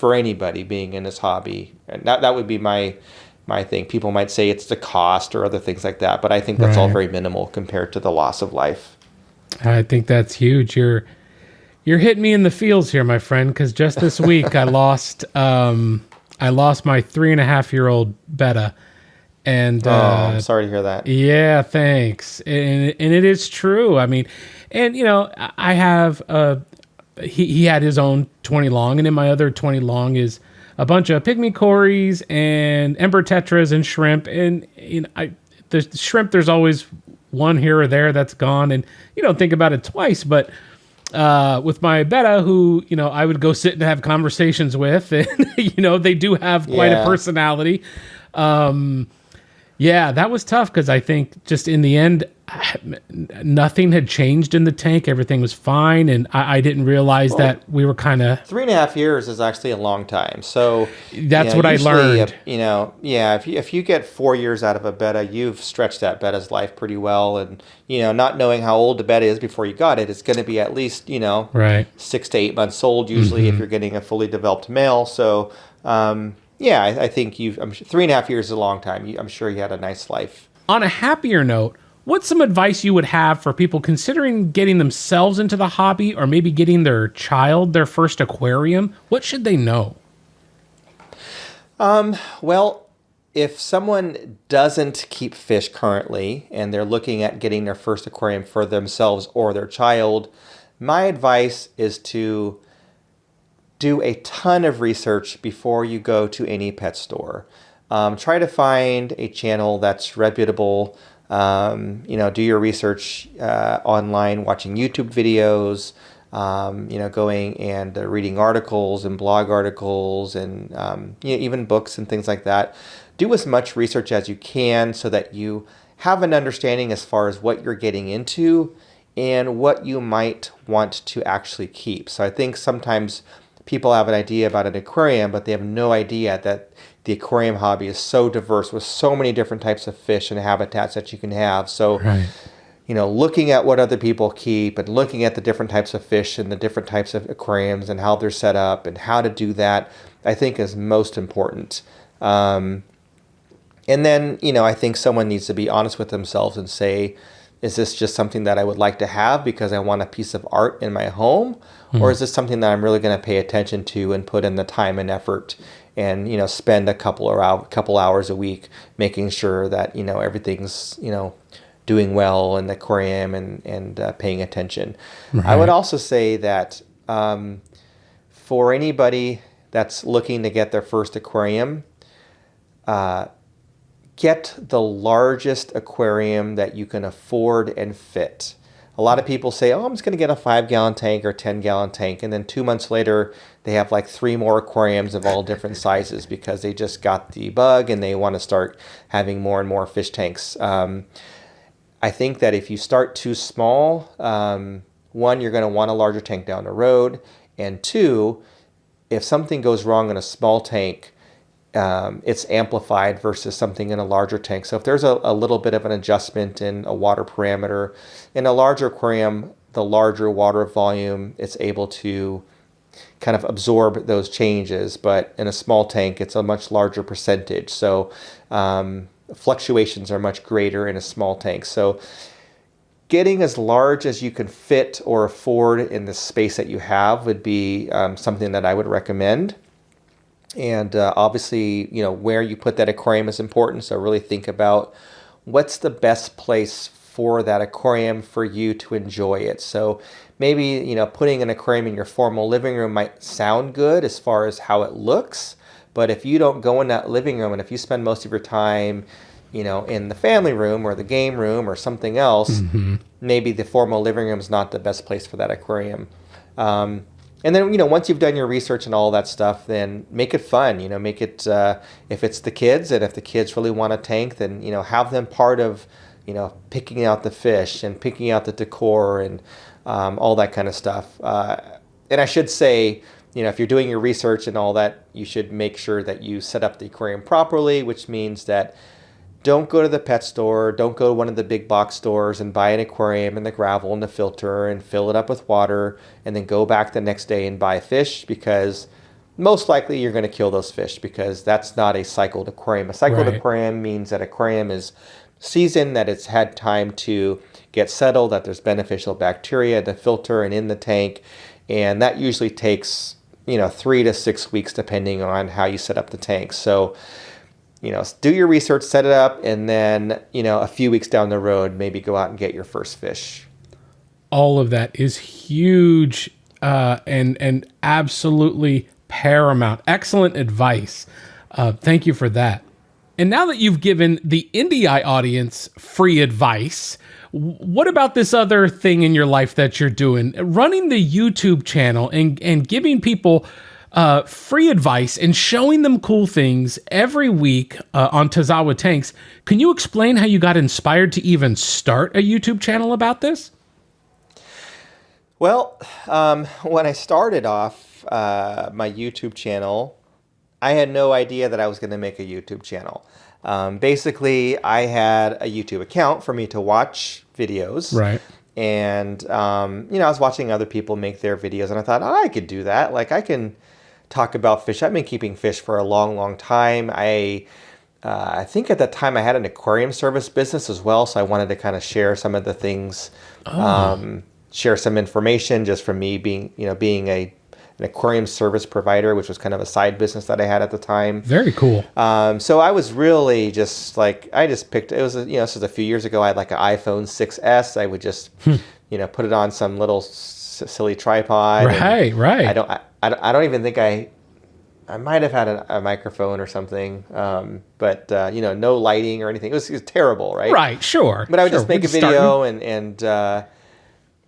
anybody being in this hobby. And that would be my thing. People might say it's the cost or other things like that, but I think that's all very minimal compared to the loss of life. I think that's huge. You're hitting me in the feels here, my friend, because just this week I lost my 3.5-year-old Betta. And I'm sorry to hear that. Yeah, thanks. And it is true. I mean, and I have he had his own 20 long, and in my other 20 long is a bunch of pygmy cories and ember tetras and shrimp. And the shrimp, there's always one here or there that's gone, and you don't think about it twice. But with my Betta, who I would go sit and have conversations with, and they do have quite a personality. That was tough because I think just in the end, nothing had changed in the tank. Everything was fine. And I didn't realize that we were kind of... 3.5 years is actually a long time. So that's what I learned. If you get 4 years out of a betta, you've stretched that betta's life pretty well. And, not knowing how old the betta is before you got it, it's going to be at least, right, 6 to 8 months old usually if you're getting a fully developed male. So, I think 3.5 years is a long time. I'm sure you had a nice life. On a happier note, what's some advice you would have for people considering getting themselves into the hobby or maybe getting their child their first aquarium? What should they know? Well, if someone doesn't keep fish currently and they're looking at getting their first aquarium for themselves or their child, my advice is to do a ton of research before you go to any pet store. Try to find a channel that's reputable. Do your research online, watching YouTube videos, going and reading articles and blog articles and even books and things like that. Do as much research as you can so that you have an understanding as far as what you're getting into and what you might want to actually keep. So I think sometimes people have an idea about an aquarium, but they have no idea that the aquarium hobby is so diverse with so many different types of fish and habitats that you can have. So, right, looking at what other people keep and looking at the different types of fish and the different types of aquariums and how they're set up and how to do that, I think is most important. And then, I think someone needs to be honest with themselves and say, is this just something that I would like to have because I want a piece of art in my home? Or is this something that I'm really going to pay attention to and put in the time and effort and, spend a couple hours a week making sure that, everything's, doing well in the aquarium and paying attention. Right. I would also say that for anybody that's looking to get their first aquarium, get the largest aquarium that you can afford and fit. A lot of people say, I'm just going to get a 5-gallon tank or 10-gallon tank. And then 2 months later, they have like 3 more aquariums of all different sizes because they just got the bug and they want to start having more and more fish tanks. I think that if you start too small, one, you're going to want a larger tank down the road. And two, if something goes wrong in a small tank, it's amplified versus something in a larger tank. So if there's a little bit of an adjustment in a water parameter, in a larger aquarium, the larger water volume, it's able to kind of absorb those changes. But in a small tank, it's a much larger percentage. So fluctuations are much greater in a small tank. So getting as large as you can fit or afford in the space that you have would be something that I would recommend. And obviously, where you put that aquarium is important. So really think about what's the best place for that aquarium for you to enjoy it. So maybe, putting an aquarium in your formal living room might sound good as far as how it looks. But if you don't go in that living room and if you spend most of your time, in the family room or the game room or something else, maybe the formal living room is not the best place for that aquarium. And then, once you've done your research and all that stuff, then make it fun. Make it, if it's the kids, and if the kids really want a tank, then, have them part of, picking out the fish and picking out the decor and all that kind of stuff. And I should say, if you're doing your research and all that, you should make sure that you set up the aquarium properly, which means that don't go to the pet store, don't go to one of the big box stores and buy an aquarium and the gravel and the filter and fill it up with water and then go back the next day and buy fish, because most likely you're going to kill those fish, because that's not a cycled aquarium. A cycled aquarium means that aquarium is seasoned, that it's had time to get settled, that there's beneficial bacteria in the filter and in the tank, and that usually takes 3 to 6 weeks depending on how you set up the tank. So do your research, set it up, and then, a few weeks down the road, maybe go out and get your first fish. All of that is huge and absolutely paramount. Excellent advice. Thank you for that. And now that you've given the IndieEye audience free advice, what about this other thing in your life that you're doing? Running the YouTube channel and giving people free advice and showing them cool things every week on Tazawa Tanks. Can you explain how you got inspired to even start a YouTube channel about this? Well, when I started off my YouTube channel, I had no idea that I was going to make a YouTube channel. Basically, I had a YouTube account for me to watch videos. Right. And, I was watching other people make their videos, and I thought, I could do that. Like, I can talk about fish. I've been keeping fish for a long, long time. I think at that time I had an aquarium service business as well, so I wanted to kind of share some of the things, share some information just from me being an aquarium service provider, which was kind of a side business that I had at the time. Very cool. So I was really just like, I just picked, it was, this was a few years ago. I had like an iPhone 6S. I would just, put it on some little silly tripod. Right. I don't even think I might have had a microphone or something, but no lighting or anything. It was terrible, right? Right, sure. But I would just make a video, and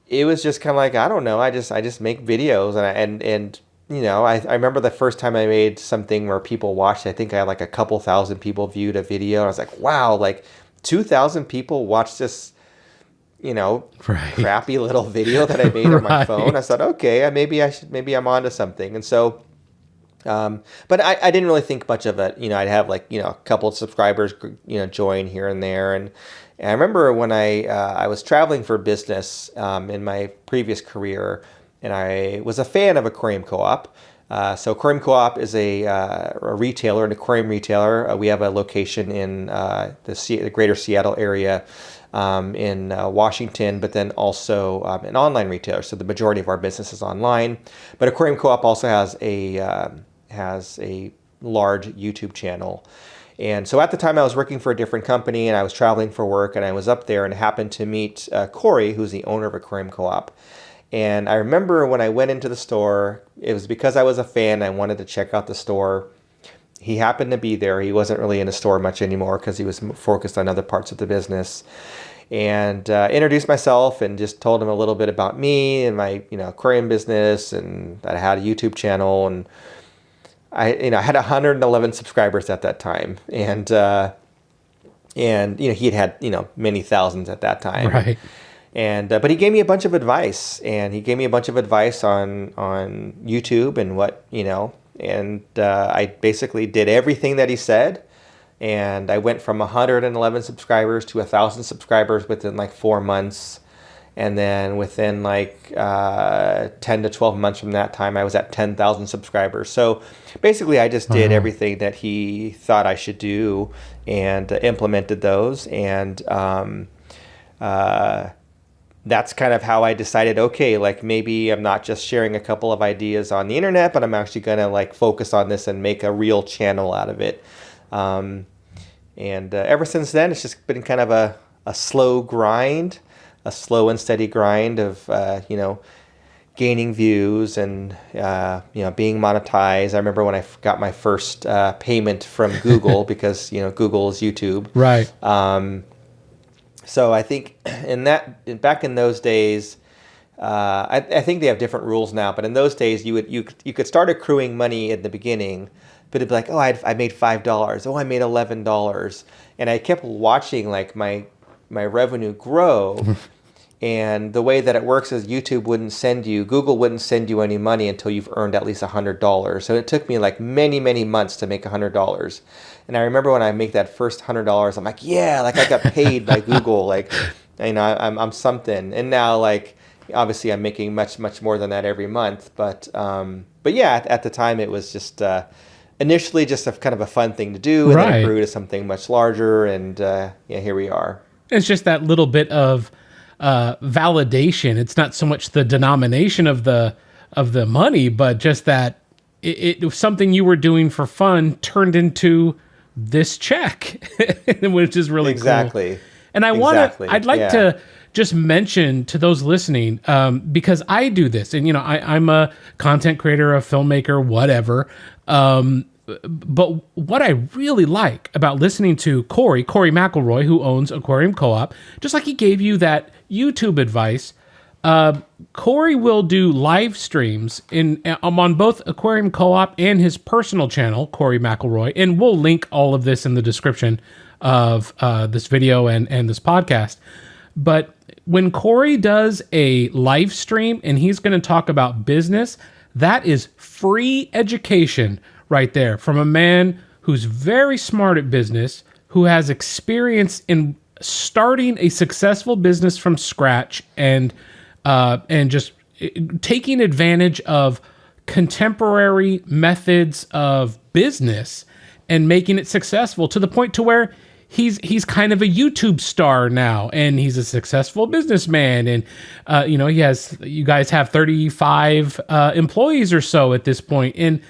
it was just kind of like, I don't know. I just make videos, and I remember the first time I made something where people watched. I think I had like a couple thousand people viewed a video, and I was like, wow, like 2,000 people watched this. Crappy little video that I made on my phone. I thought, okay, maybe I'm onto something. And so, but I didn't really think much of it. I'd have like, a couple of subscribers, join here and there. And I remember when I was traveling for business in my previous career, and I was a fan of Aquarium Co-Op. So Aquarium Co-op is a retailer, an aquarium retailer. We have a location in the greater Seattle area, in Washington, but then also an online retailer. So the majority of our business is online. But Aquarium Co-op also has a large YouTube channel. And so at the time I was working for a different company, and I was traveling for work, and I was up there and happened to meet Corey, who's the owner of Aquarium Co-op. And I remember when I went into the store, it was because I was a fan. I wanted to check out the store. He happened to be there. He wasn't really in the store much anymore because he was focused on other parts of the business. And introduced myself and just told him a little bit about me and my aquarium business, and that I had a YouTube channel. And I had 111 subscribers at that time, and he had many thousands at that time. Right. And but he gave me a bunch of advice, on YouTube and what and I basically did everything that he said, and I went from 111 subscribers to 1,000 subscribers within like 4 months, and then within like 10 to 12 months from that time, I was at 10,000 subscribers. So basically, I just did everything that he thought I should do and implemented those, and that's kind of how I decided, okay, like maybe I'm not just sharing a couple of ideas on the internet, but I'm actually going to like focus on this and make a real channel out of it. And ever since then, it's just been kind of a slow grind, a slow and steady grind of, gaining views and, being monetized. I remember when I got my first payment from Google because, Google is YouTube. Right. So I think back in those days, I think they have different rules now. But in those days, you could start accruing money in the beginning, but it'd be like, oh, I made $5. Oh, I made $11, and I kept watching like my revenue grow. And the way that it works is Google wouldn't send you any money until you've earned at least $100. So it took me like many, many months to make $100. And I remember when I make that first $100, I'm like, yeah, like I got paid by Google, like, I'm something. And now, like, obviously, I'm making much, much more than that every month. But yeah, at the time, it was just initially just a kind of a fun thing to do, and then it grew to something much larger. And here we are. It's just that little bit of validation. It's not so much the denomination of the money, but just that it was something you were doing for fun turned into this check, which is really exactly cool. And I'd like to just mention to those listening, because I do this, and I'm a content creator, a filmmaker, whatever. But what I really like about listening to Corey McElroy, who owns Aquarium Co-op, just like he gave you that YouTube advice, Corey will do live streams on both Aquarium Co-op and his personal channel, Corey McElroy, and we'll link all of this in the description of this video and this podcast. But when Corey does a live stream and he's going to talk about business, that is free education right there from a man who's very smart at business, who has experience in starting a successful business from scratch and just taking advantage of contemporary methods of business and making it successful to the point to where he's kind of a YouTube star now, and he's a successful businessman. And, you guys have 35 employees or so at this point. And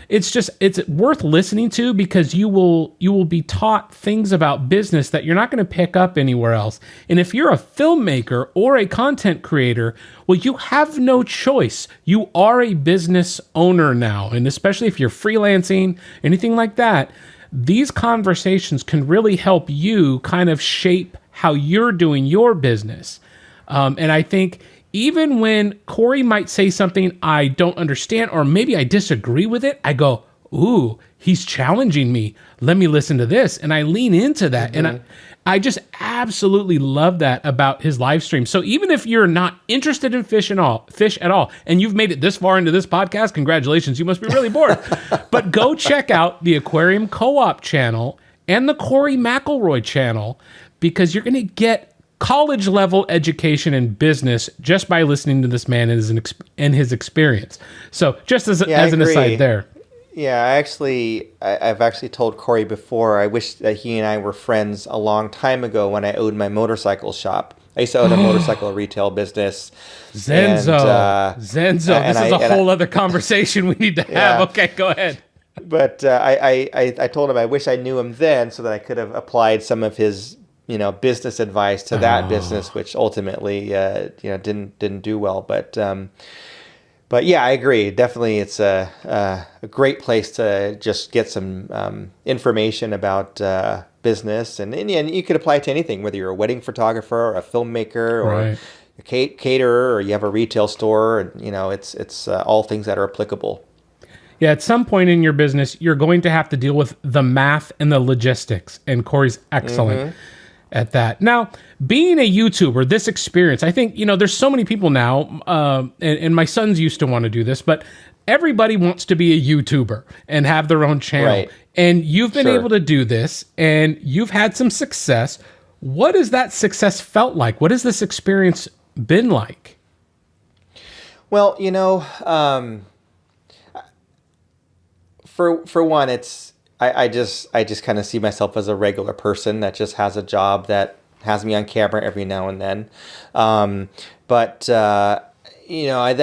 it's worth listening to because you will be taught things about business that you're not going to pick up anywhere else. And if you're a filmmaker or a content creator, well, you have no choice. You are a business owner now. And especially if you're freelancing, anything like that, these conversations can really help you kind of shape how you're doing your business. And I think even when Corey might say something I don't understand, or maybe I disagree with it, I go, ooh, he's challenging me. Let me listen to this. And I lean into that. Mm-hmm. And I just absolutely love that about his live stream. So even if you're not interested in fish at all, and you've made it this far into this podcast, congratulations, you must be really bored. But go check out the Aquarium Co-op channel and the Corey McElroy channel, because you're going to get college level education in business just by listening to this man and his experience. So just as an aside there. Yeah, I've actually told Corey before, I wish that he and I were friends a long time ago when I owned my motorcycle shop. I used to own a motorcycle retail business. Zenzo. This is a whole other conversation we need to have. Yeah. Okay, go ahead. But I told him I wish I knew him then so that I could have applied some of his business advice to that business, which ultimately didn't do well. But yeah, I agree. Definitely, it's a great place to just get some information about business, and you could apply it to anything, whether you're a wedding photographer, or a filmmaker, or a caterer, or you have a retail store. And it's all things that are applicable. Yeah, at some point in your business, you're going to have to deal with the math and the logistics, and Corey's excellent at that. Now, being a YouTuber, this experience, I think, there's so many people now, and my sons used to want to do this, but everybody wants to be a YouTuber and have their own channel. Right. And you've been able to do this, and you've had some success. What has that success felt like? What has this experience been like? Well, for one, it's I just kind of see myself as a regular person that just has a job that has me on camera every now and then. I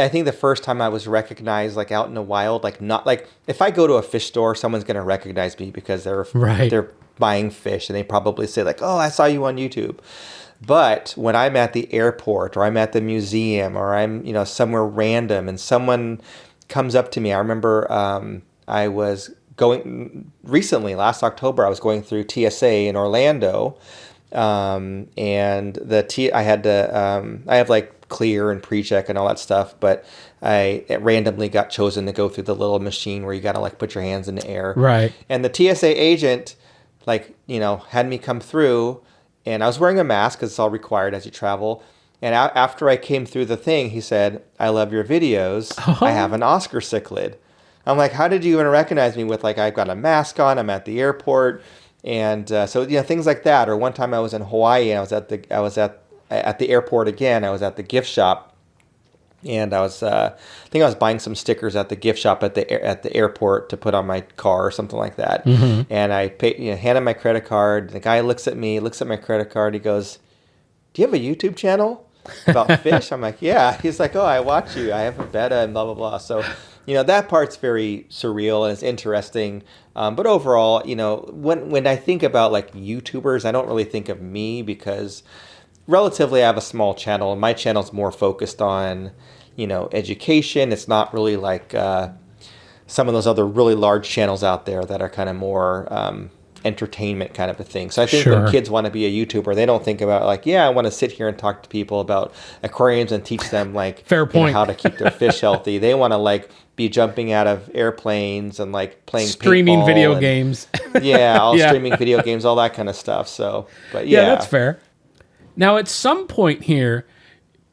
think the first time I was recognized, like out in the wild, like not like if I go to a fish store, someone's going to recognize me because they're buying fish, and they probably say like, "Oh, I saw you on YouTube." But when I'm at the airport, or I'm at the museum, or I'm somewhere random, and someone comes up to me, I remember I was going recently, last October, I was going through TSA in Orlando, and I have like clear and pre-check and all that stuff, but I randomly got chosen to go through the little machine where you got to like put your hands in the air. Right. And the TSA agent, had me come through, and I was wearing a mask because it's all required as you travel. And after I came through the thing, he said, "I love your videos. I have an Oscar cichlid." I'm like, "How did you even recognize me with I've got a mask on, I'm at the airport." And so things like that. Or one time I was in Hawaii, and I was at the airport again. I was at the gift shop, and I think I was buying some stickers at the gift shop at the airport to put on my car or something like that. Mm-hmm. And I handed my credit card. The guy looks at my credit card. He goes, "Do you have a YouTube channel about fish?" I'm like, "Yeah." He's like, "Oh, I watch you. I have a beta and blah blah blah." So that part's very surreal and it's interesting. But overall, when I think about YouTubers, I don't really think of me because relatively I have a small channel, and my channel's more focused on, education. It's not really like some of those other really large channels out there that are kind of more entertainment kind of a thing. So I think Sure. when kids want to be a YouTuber, they don't think about like, yeah, I want to sit here and talk to people about aquariums and teach them like Fair point. how to keep their fish healthy. They want to like be jumping out of airplanes and like playing Streaming paintball video and, games. yeah, all Yeah. streaming video games, all that kind of stuff. So, but Yeah, that's fair. Now, at some point here,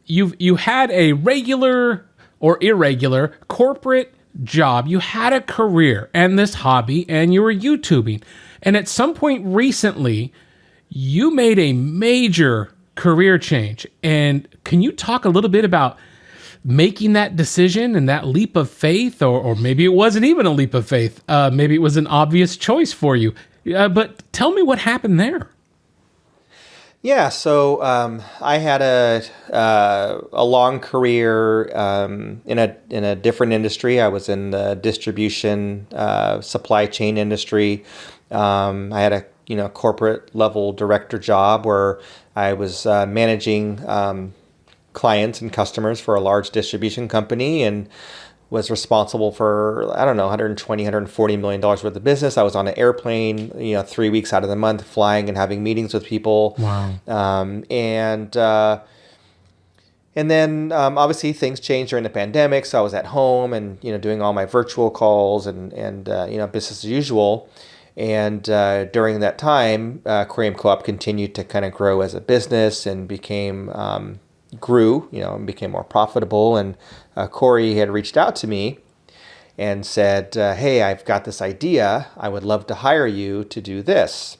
you had a regular or irregular corporate job. You had a career and this hobby, and you were YouTubing. And at some point recently, you made a major career change. And can you talk a little bit about making that decision and that leap of faith, or maybe it wasn't even a leap of faith. Maybe it was an obvious choice for you. But tell me what happened there. Yeah, so I had a long career in a different industry. I was in the distribution supply chain industry. I had a corporate level director job where I was managing clients and customers for a large distribution company and was responsible for, I don't know, $120, $140 million worth of business. I was on an airplane, 3 weeks out of the month, flying and having meetings with people. Wow. And then obviously things changed during the pandemic. So I was at home and, doing all my virtual calls and business as usual. And during that time, Aquarium Co-op continued to kind of grow as a business and grew, and became more profitable. And Corey had reached out to me and said, hey, I've got this idea. I would love to hire you to do this.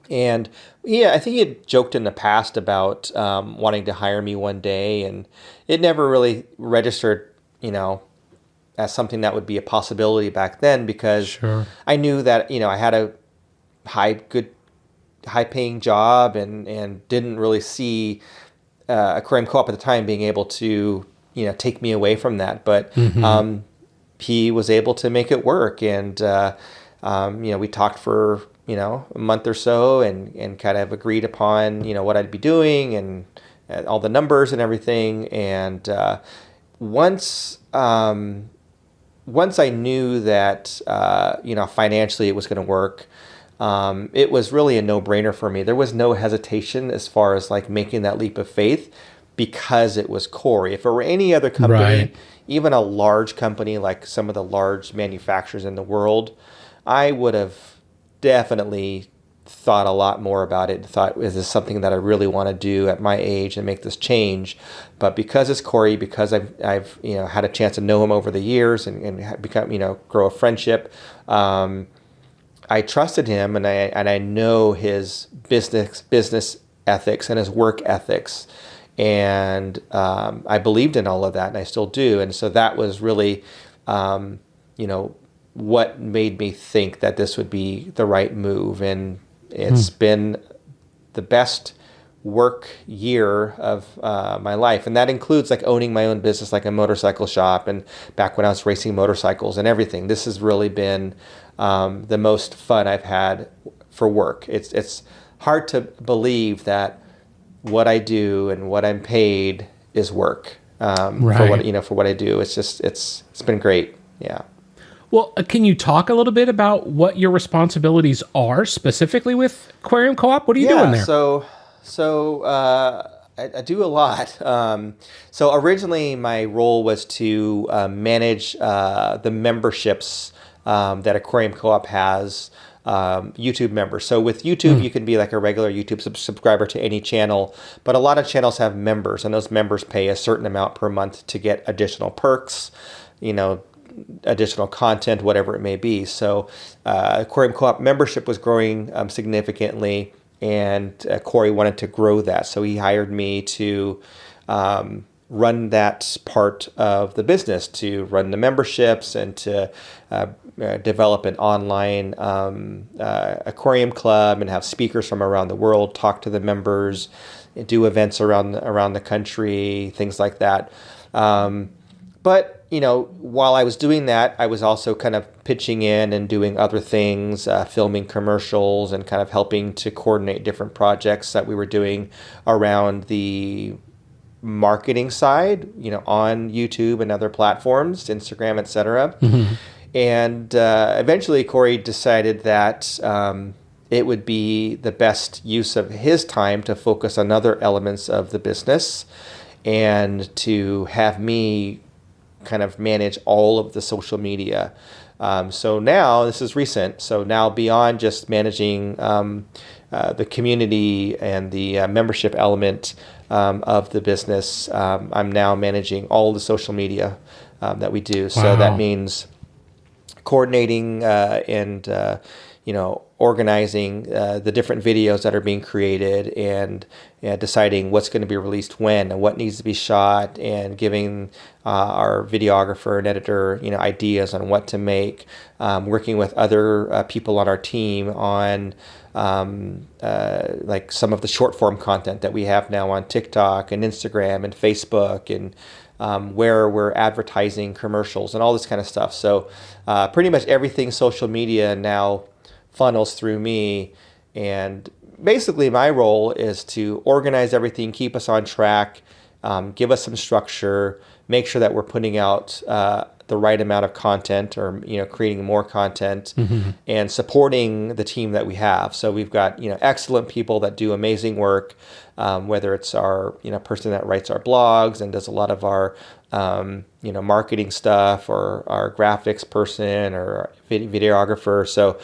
And I think he had joked in the past about wanting to hire me one day, and it never really registered, as something that would be a possibility back then, because Sure. I knew that, I had a high paying job and didn't really see Aquarium Co-op at the time being able to, take me away from that. But he was able to make it work. And, we talked for, a month or so and kind of agreed upon, what I'd be doing and all the numbers and everything. And once I knew that, financially it was going to work, it was really a no-brainer for me. There was no hesitation as far as like making that leap of faith because it was Corey. If it were any other company, Right. even a large company like some of the large manufacturers in the world, I would have definitely thought a lot more about it and thought, is this something that I really want to do at my age and make this change? But because it's Corey, because I've had a chance to know him over the years and become, grow a friendship, I trusted him and I know his business ethics and his work ethics. And I believed in all of that, and I still do. And so that was really, what made me think that this would be the right move. And it's been the best work year of my life. And that includes like owning my own business, like a motorcycle shop, and back when I was racing motorcycles and everything. This has really been the most fun I've had for work. It's hard to believe that what I do and what I'm paid is work Right. for what I do. It's been great. Yeah. Well, can you talk a little bit about what your responsibilities are specifically with Aquarium Co-op? What are you doing there? So I do a lot. So originally my role was to manage the memberships that Aquarium Co-op has, YouTube members. So with YouTube, you can be like a regular YouTube subscriber to any channel, but a lot of channels have members, and those members pay a certain amount per month to get additional perks, additional content, whatever it may be. So Aquarium Co-op membership was growing significantly, and Corey wanted to grow that. So he hired me to run that part of the business, to run the memberships and to develop an online aquarium club and have speakers from around the world talk to the members, do events around the country, things like that. But while I was doing that, I was also kind of pitching in and doing other things, filming commercials and kind of helping to coordinate different projects that we were doing around the marketing side, on YouTube and other platforms, Instagram, etc. And eventually Corey decided that, it would be the best use of his time to focus on other elements of the business and to have me kind of manage all of the social media. So now, this is recent, so now beyond just managing the community and the membership element of the business, I'm now managing all the social media that we do. Wow. So that means coordinating and organizing the different videos that are being created and deciding what's going to be released when and what needs to be shot, and giving our videographer and editor ideas on what to make, working with other people on our team on like some of the short form content that we have now on TikTok and Instagram and Facebook, and where we're advertising commercials and all this kind of stuff. So pretty much everything social media now funnels through me, and basically my role is to organize everything, keep us on track, give us some structure, make sure that we're putting out the right amount of content, or creating more content, and supporting the team that we have. So we've got excellent people that do amazing work, whether it's our person that writes our blogs and does a lot of our marketing stuff, or our graphics person, or our videographer. So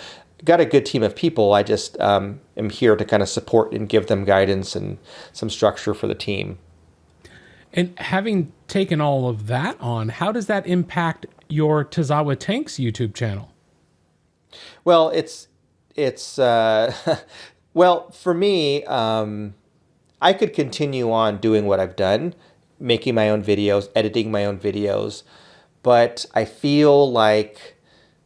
got a good team of people. I just am here to kind of support and give them guidance and some structure for the team. And having taken all of that on, how does that impact your Tazawa Tanks YouTube channel? Well, it's well, for me, I could continue on doing what I've done, making my own videos, editing my own videos, but I feel like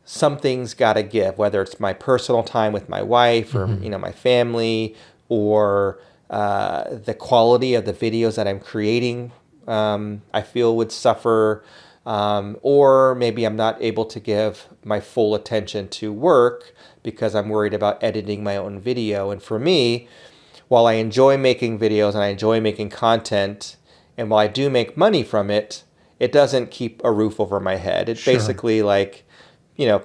something's got to give, whether it's my personal time with my wife, or my family, or the quality of the videos that I'm creating, I feel would suffer, or maybe I'm not able to give my full attention to work because I'm worried about editing my own video. And for me, while I enjoy making videos and I enjoy making content, and while I do make money from it, it doesn't keep a roof over my head. It basically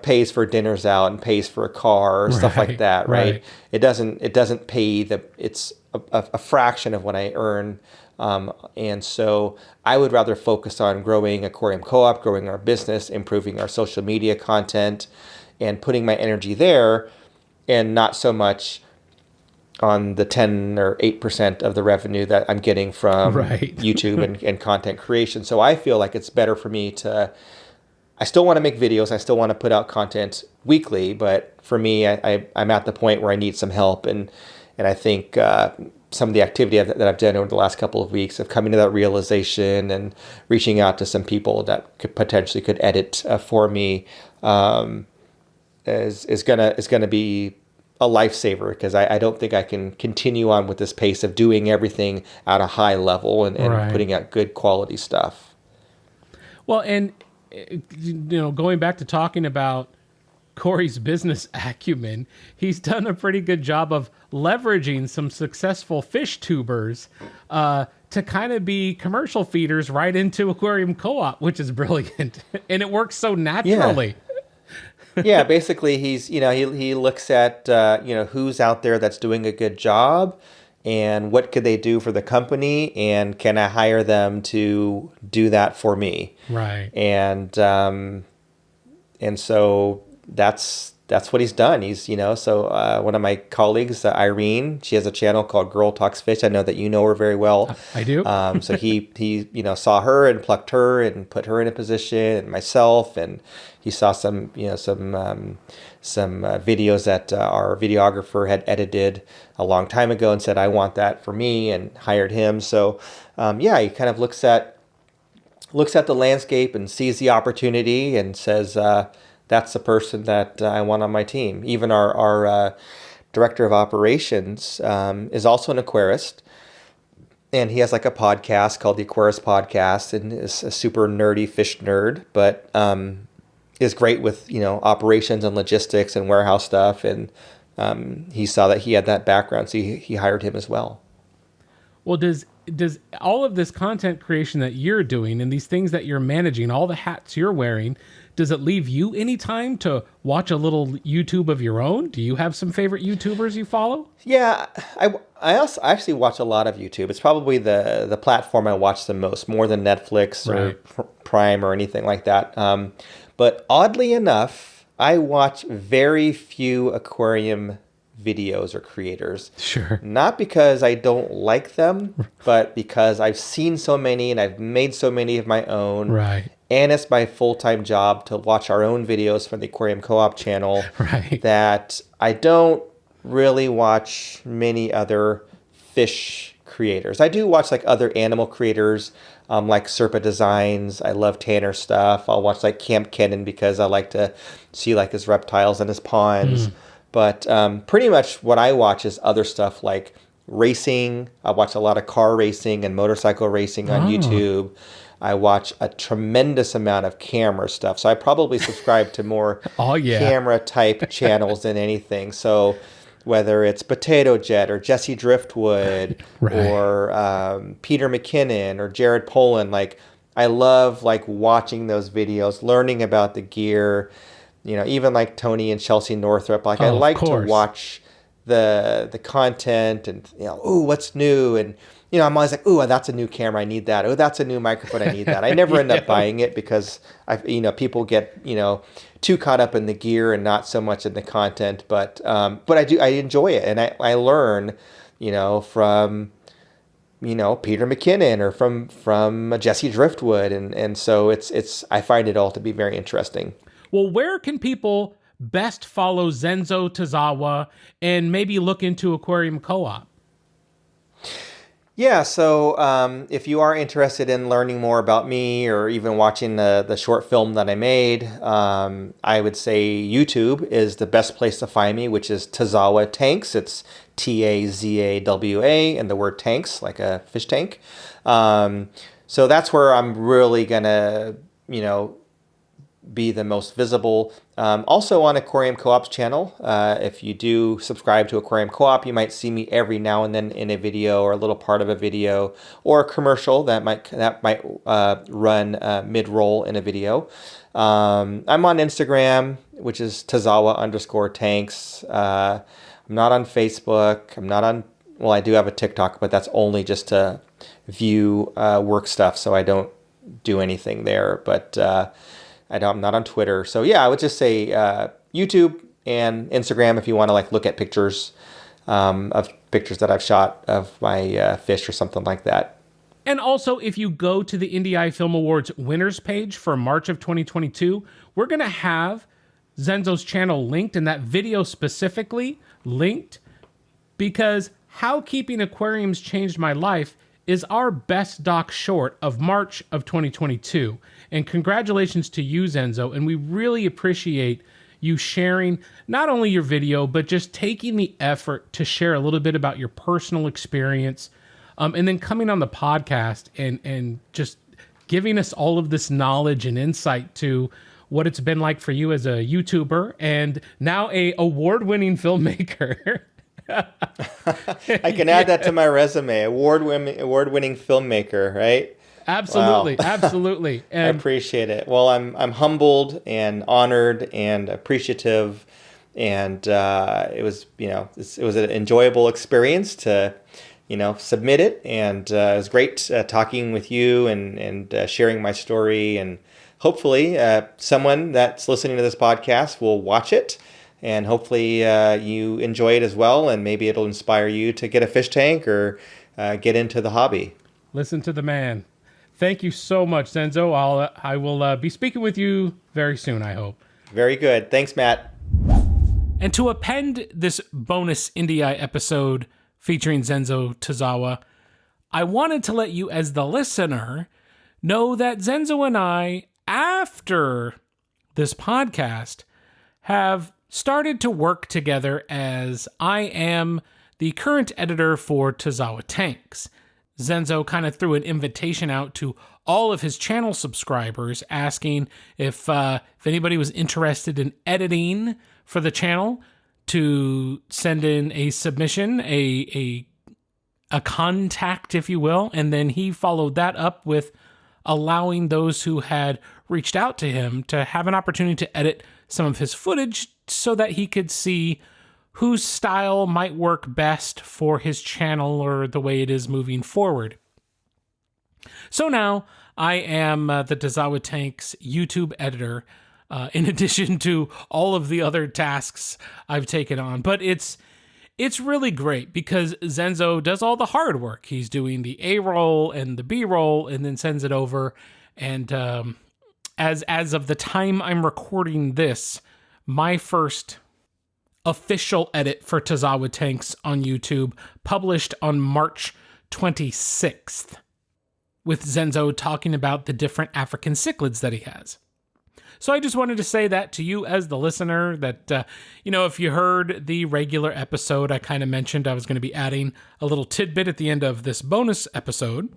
pays for dinners out and pays for a car or stuff like that, right? It doesn't pay it's a fraction of what I earn. And so I would rather focus on growing Aquarium Co-op, growing our business, improving our social media content, and putting my energy there, and not so much on the 10 or 8% of the revenue that I'm getting from YouTube and content creation. So I feel like it's better for me I still want to make videos. I still want to put out content weekly, but for me, I'm at the point where I need some help. And I think some of the activity that I've done over the last couple of weeks of coming to that realization and reaching out to some people that could edit for me is gonna be a lifesaver, because I don't think I can continue on with this pace of doing everything at a high level and putting out good quality stuff. Well, and going back to talking about Corey's business acumen, he's done a pretty good job of leveraging some successful fish tubers to kind of be commercial feeders right into Aquarium Co-op, which is brilliant. And it works so naturally. Yeah, basically he looks at who's out there that's doing a good job, and what could they do for the company, and can I hire them to do that for me? Right. And so that's what he's done. He's so one of my colleagues, Irene, she has a channel called Girl Talks Fish. I know that you know her very well. I do. So he saw her and plucked her and put her in a position, and myself, and he saw some videos that our videographer had edited a long time ago and said, I want that for me, and hired him. So he kind of looks at the landscape and sees the opportunity and says, that's the person that I want on my team. Even our director of operations is also an aquarist, and he has like a podcast called the Aquarist Podcast, and is a super nerdy fish nerd, but is great with operations and logistics and warehouse stuff. And he saw that he had that background, so he hired him as well. Well, does all of this content creation that you're doing and these things that you're managing, all the hats you're wearing, does it leave you any time to watch a little YouTube of your own? Do you have some favorite YouTubers you follow? Yeah, I also actually watch a lot of YouTube. It's probably the platform I watch the most, more than Netflix or Prime or anything like that. But oddly enough, I watch very few aquarium videos or creators. Sure. Not because I don't like them, but because I've seen so many and I've made so many of my own. Right. And it's my full-time job to watch our own videos from the Aquarium Co-op channel. Right. That I don't really watch many other fish creators. I do watch like other animal creators, like Serpa Designs. I love Tanner stuff. I'll watch like Camp Kennan because I like to see like his reptiles and his ponds. But pretty much what I watch is other stuff like racing. I watch a lot of car racing and motorcycle racing on YouTube. I watch a tremendous amount of camera stuff. So I probably subscribe to more camera type channels than anything. So whether it's Potato Jet or Jesse Driftwood or Peter McKinnon or Jared Polin, like I love like watching those videos, learning about the gear, you know, even like Tony and Chelsea Northrup. Like I like to watch the content and, you know, ooh, what's new? And, you know, I'm always like, ooh, that's a new camera. I need that. Oh, that's a new microphone. I need that. I never end up buying it because people get, too caught up in the gear and not so much in the content. But I enjoy it. And I learn, from, Peter McKinnon or from Jesse Driftwood. And so I find it all to be very interesting. Well, where can people best follow Zenzo Tazawa and maybe look into Aquarium Co-op? Yeah, so if you are interested in learning more about me or even watching the short film that I made, I would say YouTube is the best place to find me, which is Tazawa Tanks. It's Tazawa and the word tanks, like a fish tank. So that's where I'm really going to, be the most visible. Also on Aquarium Co-op's channel, if you do subscribe to Aquarium Co-op, you might see me every now and then in a video or a little part of a video or a commercial that might run mid-roll in a video. I'm on Instagram, which is Tazawa_tanks. I'm not on Facebook. I do have a TikTok, but that's only just to view work stuff, so I don't do anything there. But I'm not on Twitter. So yeah, I would just say YouTube and Instagram if you want to look at pictures of pictures that I've shot of my fish or something like that. And also, if you go to the IndieEye Film Awards winners page for March of 2022, we're going to have Zenzo's channel linked, and that video specifically linked, because How Keeping Aquariums Changed My Life is our best doc short of March of 2022. And congratulations to you, Zenzo. And we really appreciate you sharing not only your video, but just taking the effort to share a little bit about your personal experience, and then coming on the podcast and just giving us all of this knowledge and insight to what it's been like for you as a YouTuber and now a award-winning filmmaker. I can add that to my resume. Award-winning filmmaker, right? Absolutely, wow. Absolutely. And I appreciate it. Well, I'm humbled and honored and appreciative, and it was an enjoyable experience to submit it, and it was great talking with you and sharing my story, and hopefully someone that's listening to this podcast will watch it. And hopefully you enjoy it as well, and maybe it'll inspire you to get a fish tank or get into the hobby. Listen to the man. Thank you so much, Zenzo. I will be speaking with you very soon, I hope. Very good. Thanks, Matt. And to append this bonus IndieEye episode featuring Zenzo Tazawa, I wanted to let you, as the listener, know that Zenzo and I, after this podcast, have started to work together, as I am the current editor for Tazawa Tanks. Zenzo kind of threw an invitation out to all of his channel subscribers, asking if anybody was interested in editing for the channel, to send in a submission, a a contact, if you will. And then he followed that up with allowing those who had reached out to him to have an opportunity to edit some of his footage so that he could see whose style might work best for his channel or the way it is moving forward. So now I am the Tazawa Tank's YouTube editor, in addition to all of the other tasks I've taken on. But it's really great because Zenzo does all the hard work. He's doing the A-roll and the B-roll and then sends it over. And as of the time I'm recording this, my first official edit for Tazawa Tanks on YouTube published on March 26th, with Zenzo talking about the different African cichlids that he has. So I just wanted to say that to you as the listener, that, if you heard the regular episode, I kind of mentioned I was going to be adding a little tidbit at the end of this bonus episode.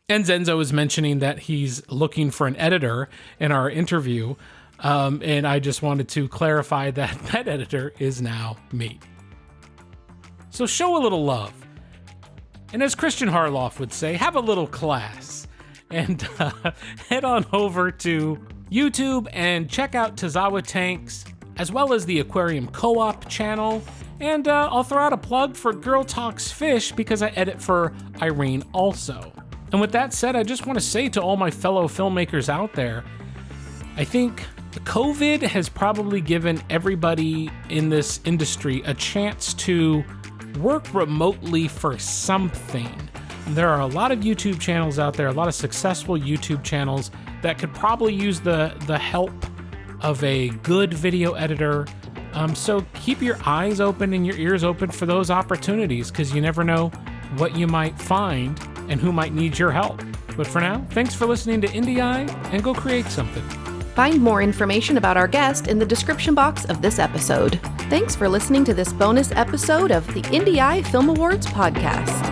And Zenzo is mentioning that he's looking for an editor in our interview. And I just wanted to clarify that that editor is now me. So show a little love. And as Christian Harloff would say, have a little class. And head on over to YouTube and check out Tazawa Tanks, as well as the Aquarium Co-Op channel. And I'll throw out a plug for Girl Talks Fish because I edit for Irene also. And with that said, I just want to say to all my fellow filmmakers out there, I think COVID has probably given everybody in this industry a chance to work remotely for something. There are a lot of YouTube channels out there, a lot of successful YouTube channels that could probably use the help of a good video editor. So keep your eyes open and your ears open for those opportunities, because you never know what you might find and who might need your help. But for now, thanks for listening to IndieEye, and go create something. Find more information about our guest in the description box of this episode. Thanks for listening to this bonus episode of the IndieEye Film Awards podcast.